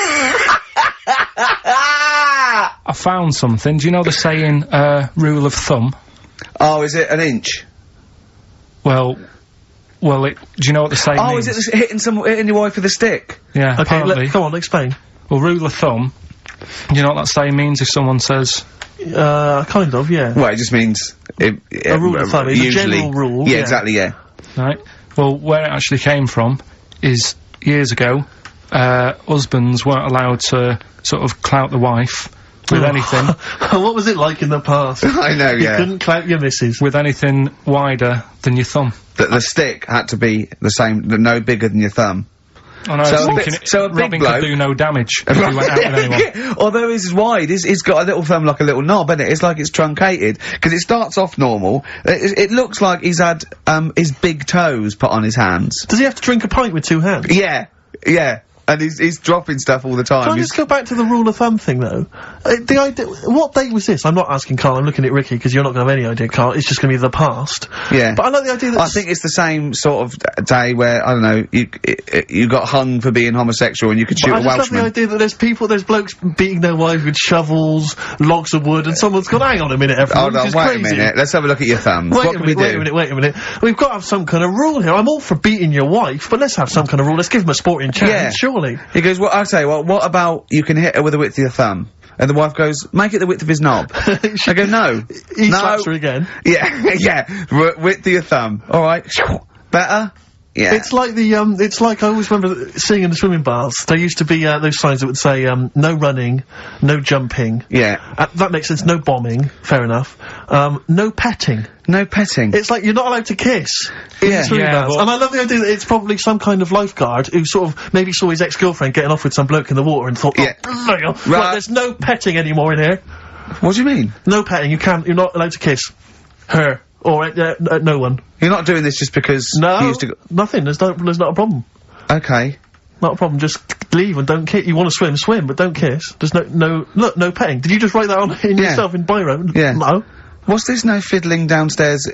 I found something. Do you know the saying, rule of thumb? Oh, is it an inch? Well, do you know what the saying means? Oh, is it hitting your wife with a stick? Yeah, okay, apparently. Come on, explain. Well, rule of thumb, you know what that saying means if someone says... kind of, yeah. Well, it just means... a rule of thumb, it's a general rule. Yeah, exactly, yeah. Right. Well, where it actually came from is, years ago, husbands weren't allowed to sort of clout the wife with anything. What was it like in the past? I know, yeah. You couldn't clout your missus. With anything wider than your thumb. The stick had to be the same, no bigger than your thumb. I know, so a big Robin bloke could do no damage if he went out with anyone. Although he's wide, he's got a little thumb like a little knob, isn't it? It's like it's truncated, because it starts off normal. It looks like he's had, his big toes put on his hands. Does he have to drink a pint with two hands? Yeah. And he's dropping stuff all the time. Can I just go back to the rule of thumb thing, though? The idea... What date was this? I'm not asking Carl, I'm looking at Ricky, because you're not going to have any idea, Carl. It's just going to be the past. Yeah. But I like the idea that... I think it's the same sort of day where, I don't know, you got hung for being homosexual and you could shoot a I just Welshman. love the idea that there's blokes beating their wives with shovels, logs of wood, and someone's gone, hang on a minute, everyone, Hold on, wait a minute. Let's have a look at your thumbs. What can we do? Wait a minute. We've got to have some kind of rule here. I'm all for beating your wife, but let's have some kind of rule. Let's give him a sporting chance, surely. He goes, well, I'll tell you what about you can hit her with the width of your thumb? And the wife goes, make it the width of his knob. I go, no. He slaps her again. Yeah, yeah. Width of your thumb. Alright. Better? Yeah. It's like it's like I always remember seeing in the swimming baths, there used to be, those signs that would say, no running, no jumping. Yeah. That makes sense, no bombing, fair enough. No petting. No petting. It's like you're not allowed to kiss in the swimming baths. And I love the idea that it's probably some kind of lifeguard who sort of maybe saw his ex-girlfriend getting off with some bloke in the water and thought, right, there's no petting anymore in here. What do you mean? No petting, you're not allowed to kiss her. Or, no one. You're not doing this just because you used to nothing, there's not a problem. Okay. Not a problem, just leave and don't kiss. You want to swim, but don't kiss. There's no petting. Did you just write that on in yourself in biro? Yeah. No. What's this no fiddling downstairs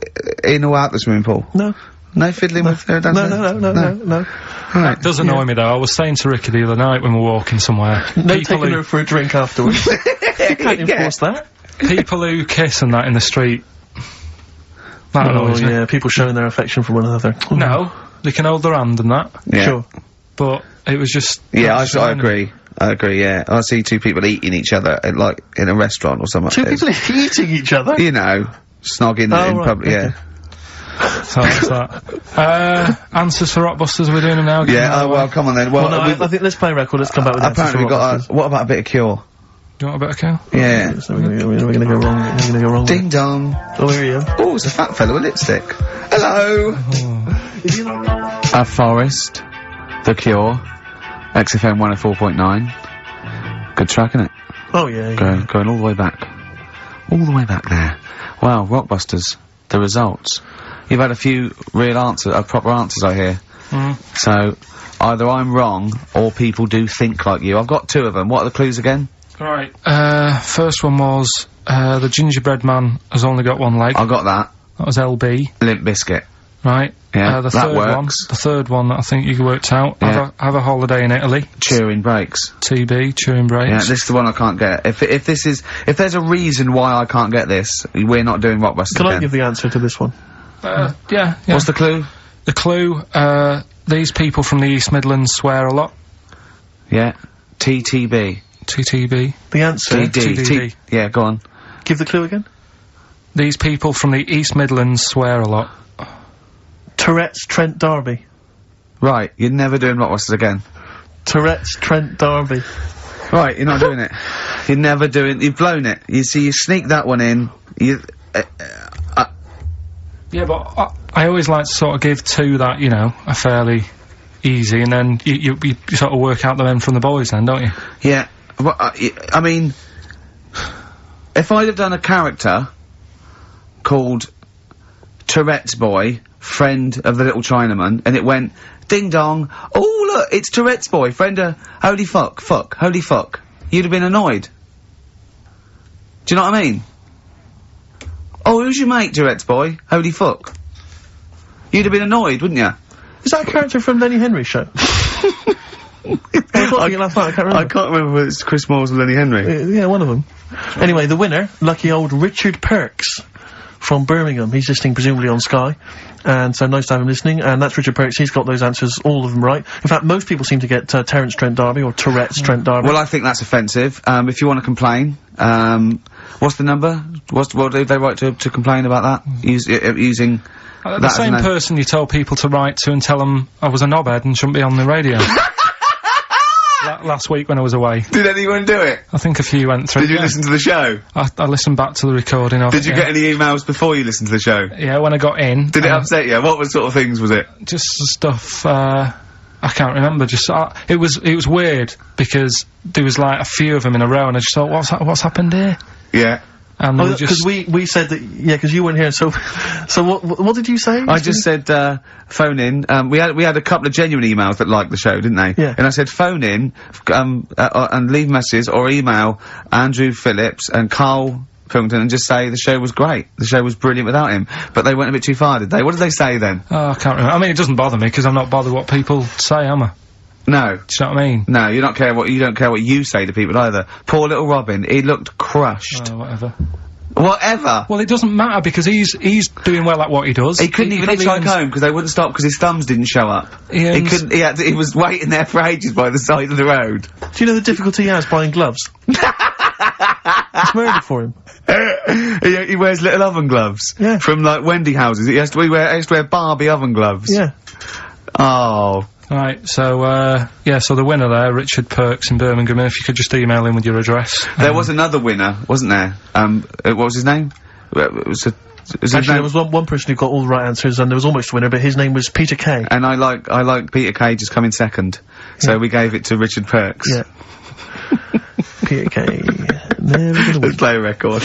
in or out the swimming pool? No. No fiddling with her downstairs? No. Right. That does annoy me though. I was saying to Ricky the other night when we were walking somewhere. No taking her for a drink afterwards. You can't enforce that. People who kiss and that in the street. That annoys me. Yeah, people showing their affection for one another. No, they can hold their hand and that. Yeah. Sure. But it was just... Yeah, I agree. I agree, yeah. I see two people eating each other, like, in a restaurant or something. Two people eating each other? You know, snogging in public, yeah. So that's that. Answers for Rockbusters, we're doing them now? Yeah, well, come on then. Well, no, I think let's play a record, let's come back with answers apparently for Rockbusters. what about a bit of Cure? Do you want a bit of Cure? Yeah. So we're gonna go wrong, we're gonna go wrong. Ding dong. Oh, here you are. Oh, it's a fat fella with lipstick. Hello! A Forest, The Cure, XFM 104.9. Good track, innit? Oh, yeah. Going all the way back. All the way back there. Wow, Rockbusters, the results. You've had a few real answers, proper answers, I hear. So, either I'm wrong, or people do think like you. I've got two of them. What are the clues again? Right. First one was, the gingerbread man has only got one leg. I got that. That was LB. Limp Bizkit. Right. Yeah, the that third works. The third one that I think you worked out. Yeah. Have a holiday in Italy. Chewing Breaks. TB, Chewing Breaks. Yeah, this is the one I can't get. If there's a reason why I can't get this, we're not doing Rockbusters Can again. I give the answer to this one? Yeah. What's the clue? The clue, these people from the East Midlands swear a lot. Yeah. TTB. TTB. The answer? TDD. Yeah, go on. Give the clue again? These people from the East Midlands swear a lot. Tourette's Trent D'Arby. Right, you're never doing Rockbusters again. Tourette's Trent D'Arby. Right, you're not doing it. You're never doing... You've blown it. You see, you sneak that one in. Yeah, but I always like to sort of give two that, you know, are fairly easy, and then you sort of work out the men from the boys then, don't you? Yeah. Well, I mean... If I'd have done a character called Tourette's Boy, friend of the little Chinaman, and it went, ding dong, oh look, it's Tourette's Boy, friend of, holy fuck, holy fuck, you'd have been annoyed. Do you know what I mean? Oh, who's your mate, Tourette's Boy? Holy fuck. You'd have been annoyed, wouldn't you? Is that a character from Lenny Henry's show? I can't remember. I can't remember whether it's Chris Moores or Lenny Henry. Yeah, one of them. Anyway, the winner, lucky old Richard Perks from Birmingham. He's listening presumably on Sky, and so nice to have him listening. And that's Richard Perks. He's got those answers, all of them right. In fact, most people seem to get Terence Trent D'Arby or Tourette's Trent D'Arby. Well, I think that's offensive. If you want to complain, what's the number? What did they write to complain about that? Using the same person you told people to write to and tell them I was a knobhead and shouldn't be on the radio. Last week when I was away. Did anyone do it? I think a few went through. Did you listen to the show? I listened back to the recording of it. Did you get any emails before you listened to the show? Yeah, when I got in. Did it upset you? What sort of things was it? Just stuff, I can't remember, just, it was weird, because there was like a few of them in a row, and I just thought, what's happened here? Yeah. And Oh, because we said that, yeah, because you weren't here, so what did you say? I just said, phone in. We had a couple of genuine emails that liked the show, didn't they? Yeah. And I said, phone in, and leave messages or email Andrew Phillips and Karl Pilkington and just say the show was great. The show was brilliant without him. But they went a bit too far, did they? What did they say then? Oh, I can't remember. I mean, it doesn't bother me, because I'm not bothered what people say, am I? No. Do you know what I mean? No, you don't care what you say to people either. Poor little Robin, he looked crushed. Oh, whatever. Whatever! Well, it doesn't matter, because he's doing well at what he does. He couldn't even hitchhike home because they wouldn't stop because his thumbs didn't show up. He couldn't, he was waiting there for ages by the side of the road. Do you know the difficulty he has buying gloves? It's murder for him. He wears little oven gloves. Yeah. From, like, Wendy houses. He has to wear Barbie oven gloves. Yeah. Oh. Right, so, yeah, so the winner there, Richard Perks in Birmingham, and if you could just email him with your address. There was another winner, wasn't there? What was his name? Actually, there was one person who got all the right answers, and there was almost a winner, but his name was Peter Kay. And I like Peter Kay just coming second. So we gave it to Richard Perks. Yeah. Peter Kay. Never gonna win. Let's play a record.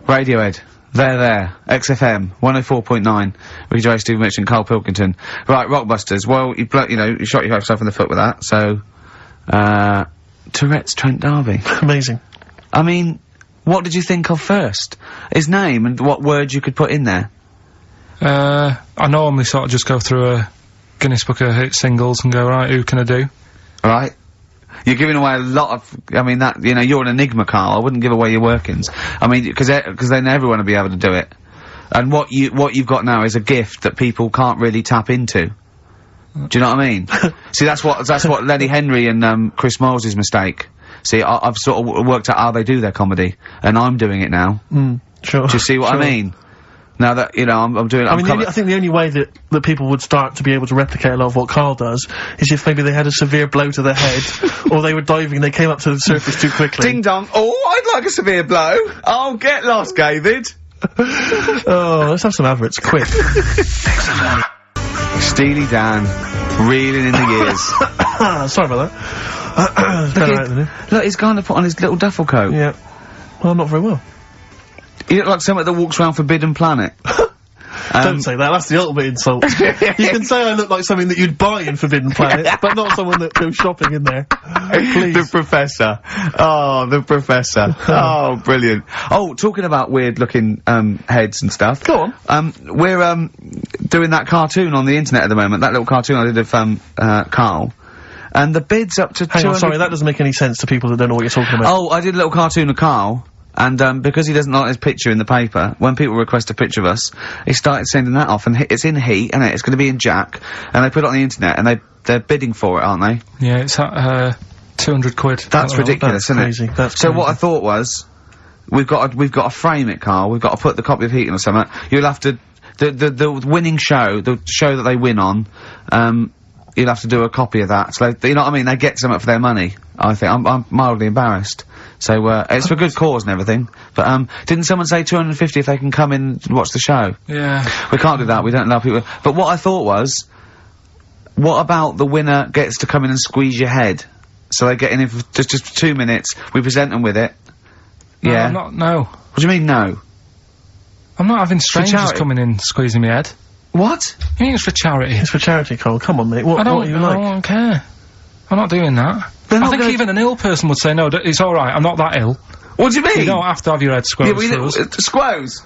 Radiohead. There. XFM 104.9. Ricky Gervais, Stephen Mitchell, and Karl Pilkington. Right, Rockbusters. Well, you shot yourself in the foot with that. So, Tourette's Trent D'Arby. Amazing. I mean, what did you think of first? His name and what words you could put in there. I normally sort of just go through a Guinness Book of Hit singles and go, right, who can I do? Right. You're giving away a lot of, I mean, that, you're an enigma, Karl. I wouldn't give away your workings. I mean, because then everyone will be able to do it. And what you've got now is a gift that people can't really tap into. Do you know what I mean? See, that's what Lenny Henry and, Chris Moyles' mistake. See, I've sort of worked out how they do their comedy, and I'm doing it now. Sure. Do you see what I mean? Now that, I'm doing it, I think the only way that people would start to be able to replicate a lot of what Karl does is if maybe they had a severe blow to their head, or they were diving and they came up to the surface too quickly. Ding dong. Oh, I'd like a severe blow. Oh, get lost, David. Oh, let's have some adverts, quick. Steely Dan, reeling in the gears. Sorry about that. Look, he's going to put on his little duffel coat. Yeah. Well, not very well. You look like someone that walks around Forbidden Planet. Don't say that, that's the ultimate insult. You can say I look like something that you'd buy in Forbidden Planet, but not someone that goes shopping in there. Please. The Professor. Oh, the Professor. Oh, brilliant. Oh, talking about weird-looking, heads and stuff. Go on. We're, doing that cartoon on the internet at the moment, that little cartoon I did of, Karl. And the bid's up to Hang on, sorry, that doesn't make any sense to people that don't know what you're talking about. Oh, I did a little cartoon of Karl. And, because he doesn't like his picture in the paper, when people request a picture of us, he started sending that off, and it's in heat, and it's gonna be in Jack, and they put it on the internet, and they're bidding for it, aren't they? Yeah, it's at, 200 quid. That's ridiculous, isn't crazy. it? That's so crazy. what I thought was, we've got to frame it, Karl, we've got to put the copy of Heaton or something, you'll have to, the winning show, the show that they win on, you'll have to do a copy of that, so you know what I mean, they get something for their money, I think. I'm mildly embarrassed. So, it's for good cause and everything. But, didn't someone say 250 if they can come in and watch the show? Yeah. We can't do that, we don't allow people. But what I thought was, what about the winner gets to come in and squeeze your head? So they get in for just 2 minutes, we present them with it. No, Yeah. no. What do you mean, no? I'm not having strangers charity? coming in squeezing my head. What? You think it's for charity? It's for charity, Karl. Come on, mate. What are you like? I don't care. I'm not doing that. I think even an ill person would say, no, it's alright, I'm not that ill. What do you mean? You don't have to have your head squoze for us. Squoze?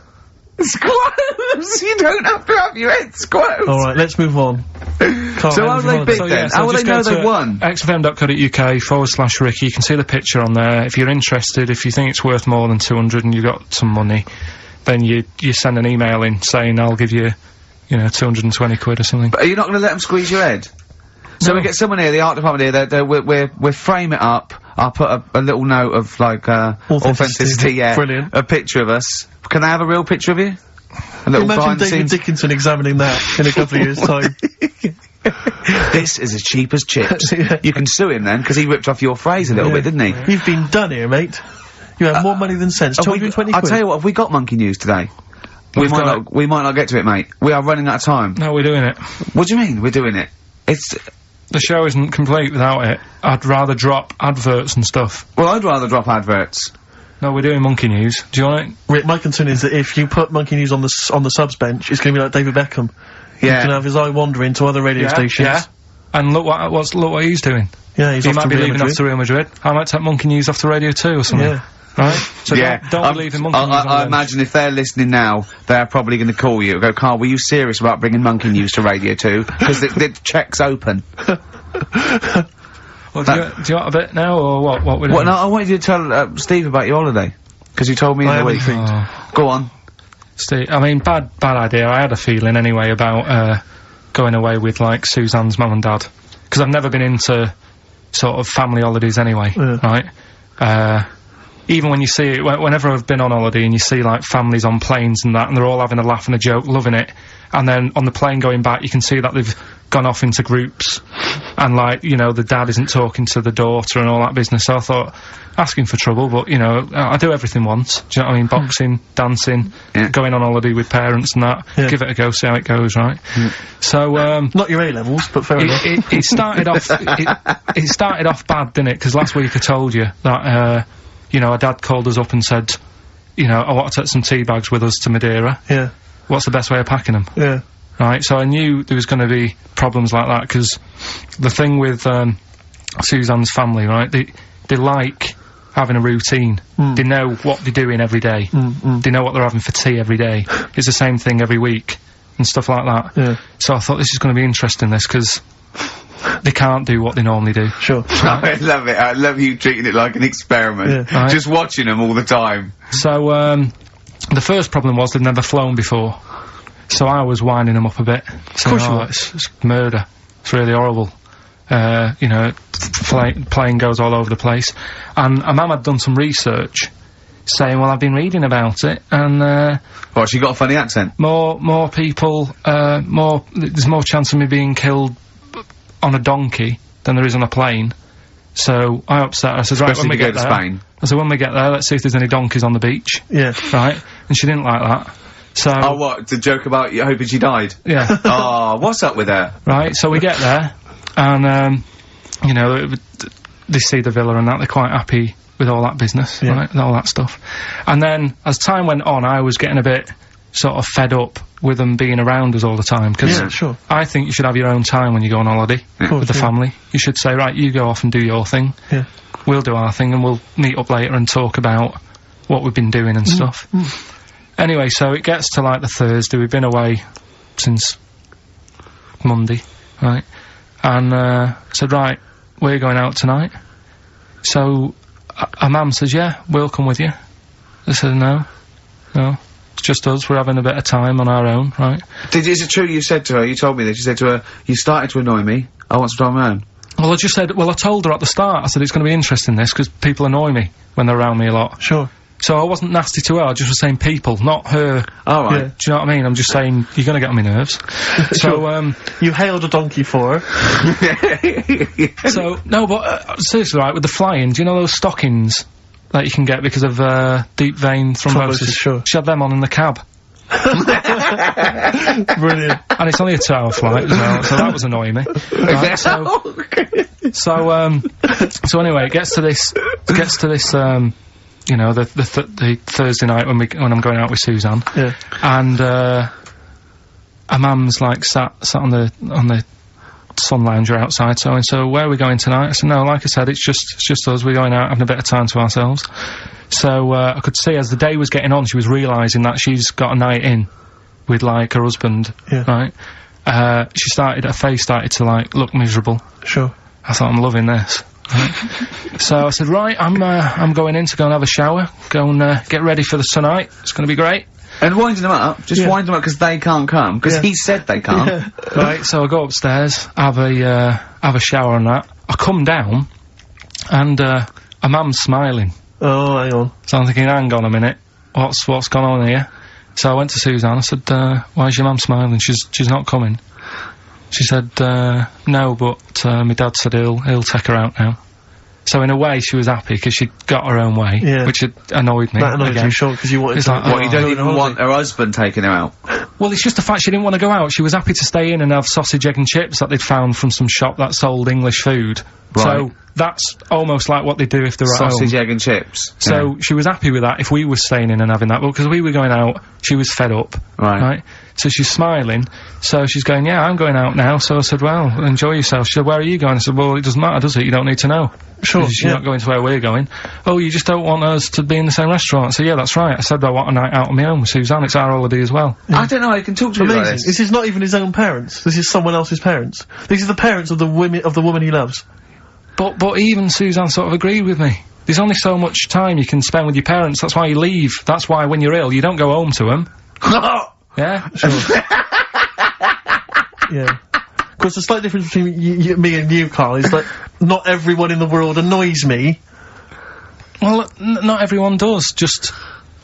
Squoze? You don't have to have your head squoze. Alright, let's move on. So how do they bid then? How will they know they won? xfm.co.uk/Ricky, you can see the picture on there. If you're interested, if you think it's worth more than 200 and you've got some money, then you send an email in saying I'll give you, 220 quid or something. But are you not going to let them squeeze your head? So we get someone here, the art department here, we'll frame it up, I'll put a little note of, like, authenticity, yeah. Brilliant. A picture of us. Can I have a real picture of you? A little Imagine behind the David scenes. Dickinson examining that in a couple of years' time. This is as cheap as chips. Yeah. You can sue him then, because he ripped off your phrase a little bit, didn't he? You've been done here, mate. You have more money than sense. 220 I'll quid. tell you what, have we got monkey news today? We might not get to it, mate. We are running out of time. No, we're doing it. What do you mean, we're doing it? the show isn't complete without it. I'd rather drop adverts and stuff. Well, I'd rather drop adverts. No, we're doing Monkey News. Do you want it? Rick, my concern is that if you put Monkey News on the subs bench, it's going to be like David Beckham. Yeah. He's going to have his eye wandering to other radio stations. Yeah. And look what he's doing. Yeah, he might be leaving off to Real Madrid. I might take Monkey News off to Radio 2 or something. Yeah. Right? So yeah. don't be leaving Monkey News on I imagine if they're listening now, they're probably going to call you and go, Carl, were you serious about bringing Monkey News to Radio 2? Because the check's open. Well, do you want a bit now, or what we're doing? Well, no, I wanted you to tell Steve about your holiday. Because you told me in the week. Go on. Steve, I mean, bad idea. I had a feeling anyway about, going away with, like, Suzanne's mum and dad. Because I've never been into sort of family holidays anyway, right? Even when you see it, whenever I've been on holiday and you see, like, families on planes and that, and they're all having a laugh and a joke, loving it, and then on the plane going back, you can see that they've gone off into groups, and, like, you know, the dad isn't talking to the daughter and all that business. So I thought, asking for trouble, but, you know, I do everything once. Do you know what I mean? Boxing, dancing, going on holiday with parents and that. Give it a go, see how it goes, right? So, not your A-levels, but fair enough. It started off, it started off bad, didn't it? Because last week I told you that, you know, our dad called us up and said, you know, I want to take some tea bags with us to Madeira. Yeah. What's the best way of packing them? Yeah. Right, so I knew there was going to be problems like that, because the thing with, Suzanne's family, right, they like having a routine. They know what they're doing every day. They know what they're having for tea every day. It's the same thing every week, and stuff like that. Yeah. So I thought this is going to be interesting, this, because they can't do what they normally do. Sure. I love it. I love you treating it like an experiment. Right. Just watching them all the time. So, the first problem was they'd never flown before. So I was winding them up a bit. Saying, Of course it's murder. It's really horrible. You know, plane goes all over the place. And Mum had done some research, saying, well, I've been reading about it, and, What, she got a funny accent? more people, there's more chance of me being killed on a donkey than there is on a plane. So I upset her. I said, right, when we get there, Spain. I said, when we get there, let's see if there's any donkeys on the beach. Yeah. Right? And she didn't like that. So. Oh, what? To joke about you hoping she died? Yeah. Oh, what's up with her? Right, so we get there, and, you know, they see the villa and that, they're quite happy with all that business, right, and all that stuff. And then, as time went on, I was getting a bit sort of fed up with them being around us all the time, because sure. I think you should have your own time when you go on holiday with the family. You should say, right, you go off and do your thing, we'll do our thing, and we'll meet up later and talk about what we've been doing and stuff. Anyway, so it gets to, like, the Thursday. We've been away since Monday, right? And, I said, right, we're going out tonight. So, our mum says, yeah, we'll come with you. I said, no, it's just us, we're having a bit of time on our own, right? Is it true you said to her, you told me this, you said to her, you started to annoy me, I want some time on my own? Well, I told her at the start, I said, it's going to be interesting, this, because people annoy me when they're around me a lot. Sure. So I wasn't nasty to her, I just was saying people, not her. All right. Do you know what I mean? I'm just saying, you're gonna get on my nerves. So, you hailed a donkey for her. So, no, but, seriously, right, with the flying, do you know those stockings that you can get because of, deep vein thrombosis? Sure. She had them on in the cab. Brilliant. And it's only a 2-hour flight as well, so that was annoying me. Right, so anyway, it gets to this, you know, the Thursday night when I'm going out with Suzanne. Yeah. And, our mum's, like, sat on the sun lounger outside, so where are we going tonight? I said, no, like I said, it's just us, we're going out having a bit of time to ourselves. So, I could see as the day was getting on, she was realising that she's got a night in with, like, her husband, right? Her face started to, like, look miserable. Sure. I thought, I'm loving this. Right. So I said, right, I'm going in to go and have a shower, go and, get ready for tonight, it's gonna be great. And winding them up, just wind them up because they can't come, because he said they can't. Right, so I go upstairs, have a shower and that. I come down, and, a mum's smiling. Oh, hang on. So I'm thinking, hang on a minute, what's gone on here? So I went to Suzanne, I said, why's your mum smiling? She's not coming. She said, no, but, my dad said he'll take her out now. So in a way, she was happy, because she'd got her own way, which had annoyed me. That annoyed you, sure, because you wanted to... What, you don't even want her husband taking her out? Well, it's just the fact she didn't want to go out. She was happy to stay in and have sausage, egg and chips that they'd found from some shop that sold English food. Right. So, that's almost like what they do if they're at home. Sausage, egg and chips. So, she was happy with that if we were staying in and having that, but because we were going out, she was fed up. Right. So she's smiling, so she's going, yeah, I'm going out now, so I said, well, enjoy yourself. She said, where are you going? I said, well, it doesn't matter, does it? You don't need to know. Sure, You're not going to where we're going. Oh, you just don't want us to be in the same restaurant. I said, yeah, that's right. I said, I want a night out on my own with Suzanne. It's our holiday as well. I don't know, I can talk to you about This is not even his own parents. This is someone else's parents. This is the parents of the woman he loves. But even Suzanne sort of agreed with me. There's only so much time you can spend with your parents. That's why you leave. That's why when you're ill, you don't go home to them. Yeah? Sure. Yeah. Of course, the slight difference between me and you, Carl, is that not everyone in the world annoys me. Well, not everyone does, just...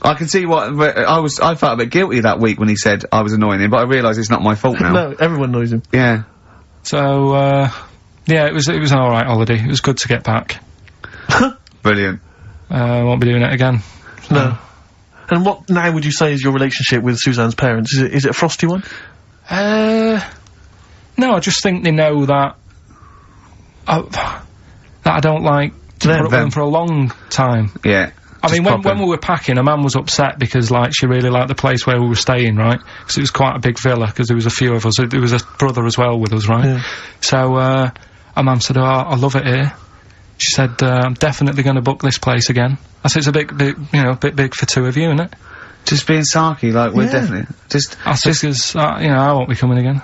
I can see what, I felt a bit guilty that week when he said I was annoying him, but I realise it's not my fault now. No, everyone annoys him. Yeah. So, yeah, it was an alright holiday. It was good to get back. Brilliant. Won't be doing it again. No. And what now would you say is your relationship with Suzanne's parents? Is it a frosty one? No, I just think they know that I don't like to put up with them for a long time. Yeah. I mean, when we were packing, a man was upset because, like, she really liked the place where we were staying, right? Because it was quite a big villa, because there was a few of us. There was a brother as well with us, right? Yeah. So, a man said, oh, I love it here. She said, I'm definitely going to book this place again. I said, it's a bit big for two of you, isn't it? Just being sarky, like, we're definitely... I said, because, I won't be coming again.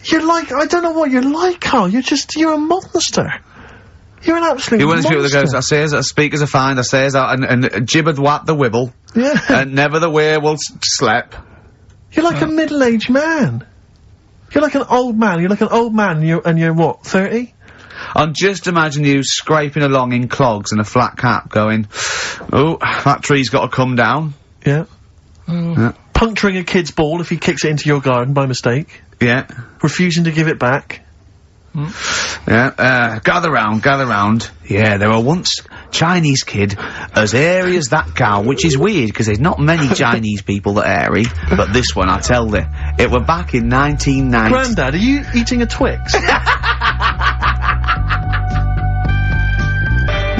You're like, I don't know what you're like, Carl. You're a monster. You're an absolute You're one of those people that monster. goes, I says, I speak as a find, I says, and gibbered what the wibble. Yeah. And never the way will slep. You're like a middle-aged man. You're like an old man. You're like an old man, and you're what, 30? And just imagine you scraping along in clogs and a flat cap going, oh, that tree's got to come down. Yeah. Yeah. Puncturing a kid's ball if he kicks it into your garden by mistake. Yeah. Refusing to give it back. Yeah, gather round. Yeah, there were once Chinese kid as airy as that cow, which is weird, because there's not many Chinese people that are airy, but this one, I tell thee, it were back in 1990. Grandad, are you eating a Twix?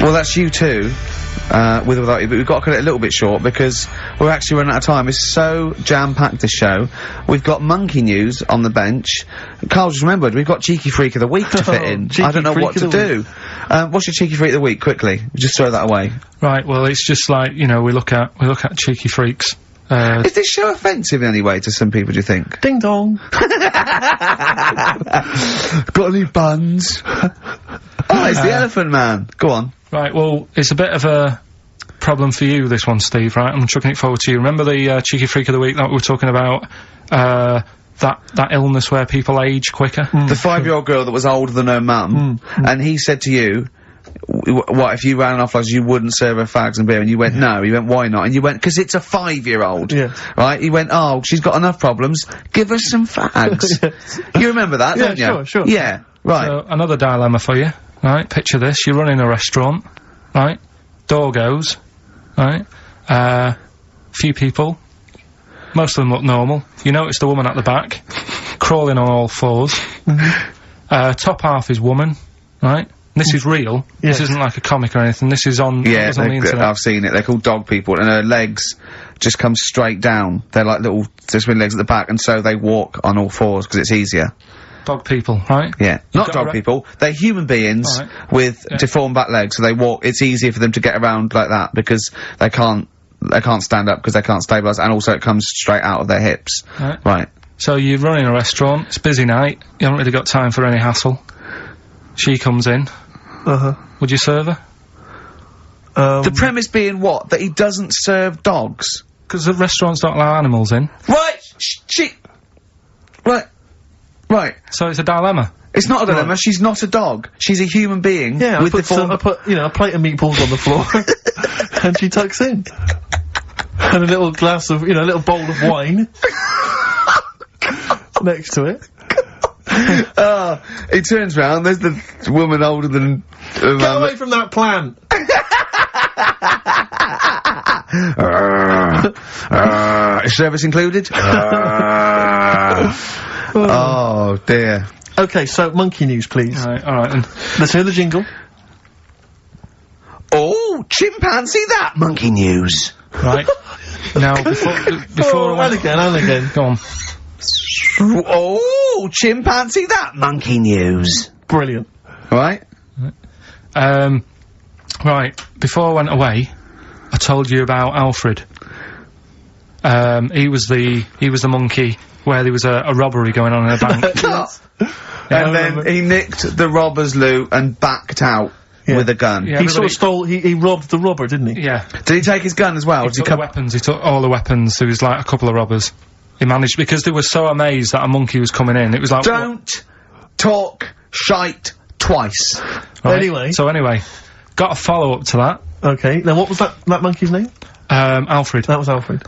Well, that's you too. With or without you, but we've got to cut it a little bit short because we're actually running out of time. It's so jam-packed, this show. We've got monkey news on the bench. Carl just remembered, we've got Cheeky Freak of the Week to fit in. I don't know what to do. What's your Cheeky Freak of the Week, quickly? Just throw that away. Right, well, it's just like, we look at Cheeky Freaks. Is this show offensive in any way to some people, do you think? Ding dong. Got any buns? Oh, it's the Elephant Man. Go on. Right, well, it's a bit of a problem for you, this one, Steve, right? I'm chucking it forward to you. Remember the Cheeky Freak of the Week that we were talking about? That illness where people age quicker? The 5-year-old girl that was older than her mum, and he said to you, what, if you ran off like you wouldn't serve her fags and beer, and you went, no, he went, why not? And you went, 'cause it's a 5-year-old. Yeah. Right? He went, oh, she's got enough problems, give us some fags. You remember that, don't you? Sure. Yeah, right. So, another dilemma for you, right? Picture this, you're running a restaurant, right? Door goes, right? Few people, most of them look normal. You notice the woman at the back, crawling on all fours. Top half is woman, right? This is real. Yes. This isn't like a comic or anything. This is on, Yeah, on the internet. I've seen it. They're called dog people, and her legs just come straight down. They're like little, just with legs at the back, and so they walk on all fours, because it's easier. Dog people, right? Yeah. Not dog people. They're human beings with deformed back legs, so they walk, it's easier for them to get around like that, because they can't stand up, because they can't stabilise, and also it comes straight out of their hips. Right. So you're running a restaurant, it's a busy night, you haven't really got time for any hassle. She comes in. Would you serve her? The premise being what? That he doesn't serve dogs? Because the restaurants don't allow animals in. Right. Right. So it's a dilemma. It's not a dilemma, she's not a dog. She's a human being. Yeah, with I put, a plate of meatballs on the floor, and she tucks in. And a little glass of, a little bowl of wine. Next to it. He turns round, there's the woman older than... Get away from that plant! Service included? Oh, dear. Okay, so monkey news, please. Alright then. Let's hear the jingle. Oh, chimpanzee that monkey news. Right. Now, before and again. Go on. Oh, chimpanzee that monkey news. Brilliant. Right? Right, before I went away, I told you about Alfred. He was the monkey where there was a robbery going on in a bank. Yes. And then he nicked the robber's loot and backed out with a gun. Yeah, He sort of stole, he robbed the robber, didn't he? Yeah. Did he take his gun as well? He took the weapons, he took all the weapons. There was like a couple of robbers. He managed, because they were so amazed that a monkey was coming in, it was like— Don't talk shite twice. Right? Anyway. So anyway, got a follow-up to that. Okay, now what was that monkey's name? Alfred. That was Alfred.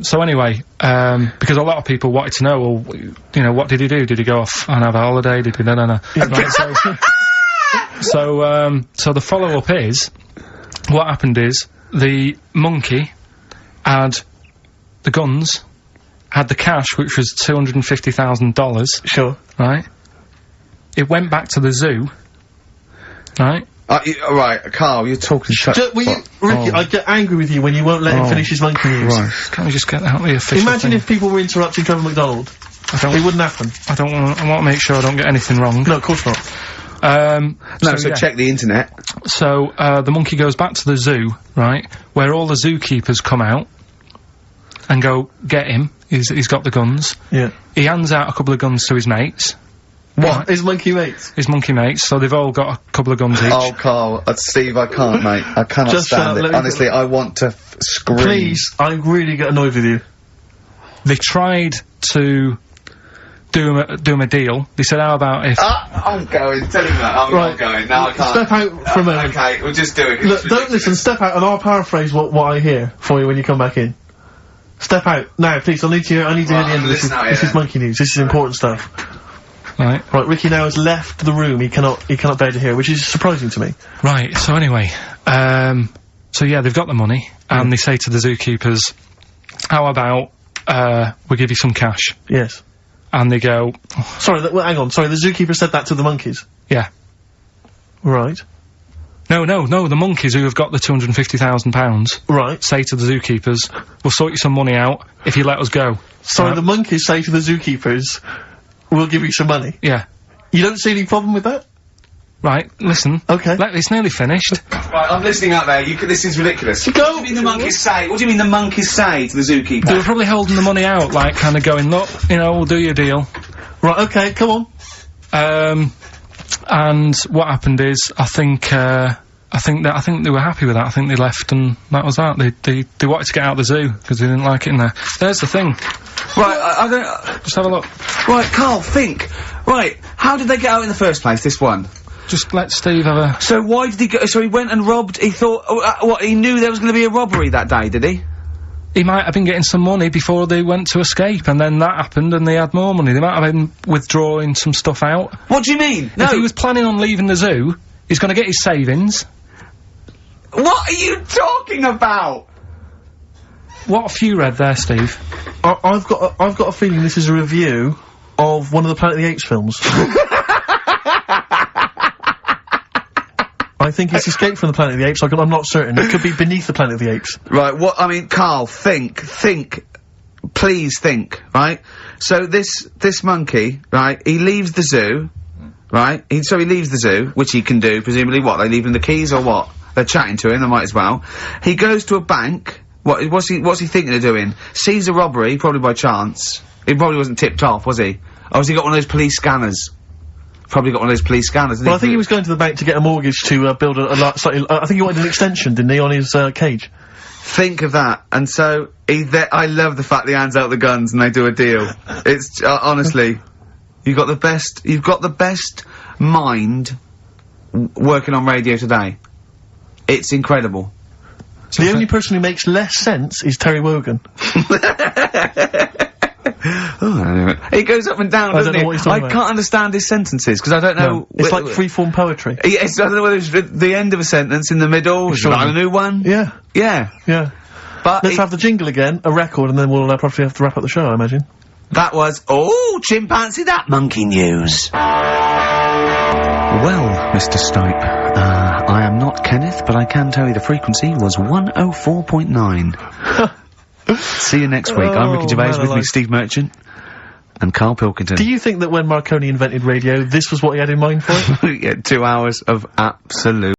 So anyway, because a lot of people wanted to know, well, you know, what did he do? Did he go off and have a holiday? Did he— no. Right, so the follow-up is, what happened is, the monkey had the guns, had the cash, which was $250,000. Sure. Right? It went back to the zoo. Right? Right, Carl, you're talking shit. Ricky, I get angry with you when you won't let him finish his monkey news. Right. Can't we just get out the official Imagine thing? if people were interrupting Trevor McDonald. It wouldn't happen. I want to make sure I don't get anything wrong. No, of course not. So yeah. check the internet. So, the monkey goes back to the zoo, right, where all the zookeepers come out and go, get him, he's got the guns. Yeah. He hands out a couple of guns to his mates. What? His monkey mates? His monkey mates, so they've all got a couple of guns each. Oh, Carl, Steve, I can't, mate. I cannot Just stand it. Honestly, I want to scream. Please, I really get annoyed with you. They tried to do him a deal. They said, how about if— I'm going. Tell him that. I'm not going. No, I can't. Step out for a moment. Okay, we'll just do it. Look, don't listen, step out and I'll paraphrase what I hear for you when you come back in. Step out. Now, please, I need to hear the end of this. This is monkey news. This is important stuff. Right. Right, Ricky now has left the room. He cannot bear to hear, which is surprising to me. Right, so anyway, so yeah, they've got the money, and they say to the zookeepers, how about, we give you some cash? Yes. And they go— Sorry, hang on, sorry, the zookeeper said that to the monkeys? Yeah. Right. No, the monkeys who have got the £250,000— Right. say to the zookeepers, we'll sort you some money out if you let us go. Sorry, Right? the monkeys say to the zookeepers, we'll give you some money. Yeah. You don't see any problem with that? Right, listen. Okay. It's nearly finished. Right, I'm listening out there. This is ridiculous. Go! What do you mean the monkeys say? What do you mean the monkeys say to the zookeeper? They were probably holding the money out, like, kind of going, look, you know, we'll do your deal. Right, okay, come on. And what happened is, I think they were happy with that. I think they left, and that was that. They wanted to get out of the zoo because they didn't like it in there. There's the thing. Right, I don't. Just have a look. Right, Carl, think. Right, how did they get out in the first place? This one. Just let Steve have a— So why did he go? So he went and robbed. He thought. What? He knew there was going to be a robbery that day, did he? He might have been getting some money before they went to escape, and then that happened, and they had more money. They might have been withdrawing some stuff out. What do you mean? No. If he was planning on leaving the zoo, he's going to get his savings. What are you talking about? What have you read there, Steve? I've got a feeling this is a review of one of the Planet of the Apes films. I think it's Escape from the Planet of the Apes. I'm not certain. It could be Beneath the Planet of the Apes. Right, what, I mean, Carl, think, please think, right? So this monkey, right, he leaves the zoo, right? So he leaves the zoo, which he can do, presumably, what, they leave him the keys or what? They're chatting to him, they might as well. He goes to a bank, what's he thinking of doing? Sees a robbery, probably by chance. He probably wasn't tipped off, was he? Or has he got one of those police scanners? Probably got one of those police scanners. Well, I think he was going to the bank to get a mortgage to build slightly. I think he wanted an extension, didn't he, on his cage? Think of that. And so I love the fact that he hands out the guns and they do a deal. It's honestly, you've got the best mind working on radio today. It's incredible. The only person who makes less sense is Terry Wogan. He goes up and down, doesn't he? I can't understand his sentences, because I don't know... No, it's like free-form poetry. Yes, I don't know whether it's the end of a sentence, in the middle, sure. a new one. Yeah. Yeah. Yeah. But Let's have the jingle again, a record, and then we'll probably have to wrap up the show, I imagine. that was, oh, chimpanzee that monkey news. Well, Mr. Stipe, I am not Kenneth, but I can tell you the frequency was 104.9. See you next week. I'm Ricky Gervais, man with me alive. Steve Merchant and Karl Pilkington. Do you think that when Marconi invented radio, this was what he had in mind for it? Yeah, 2 hours of absolute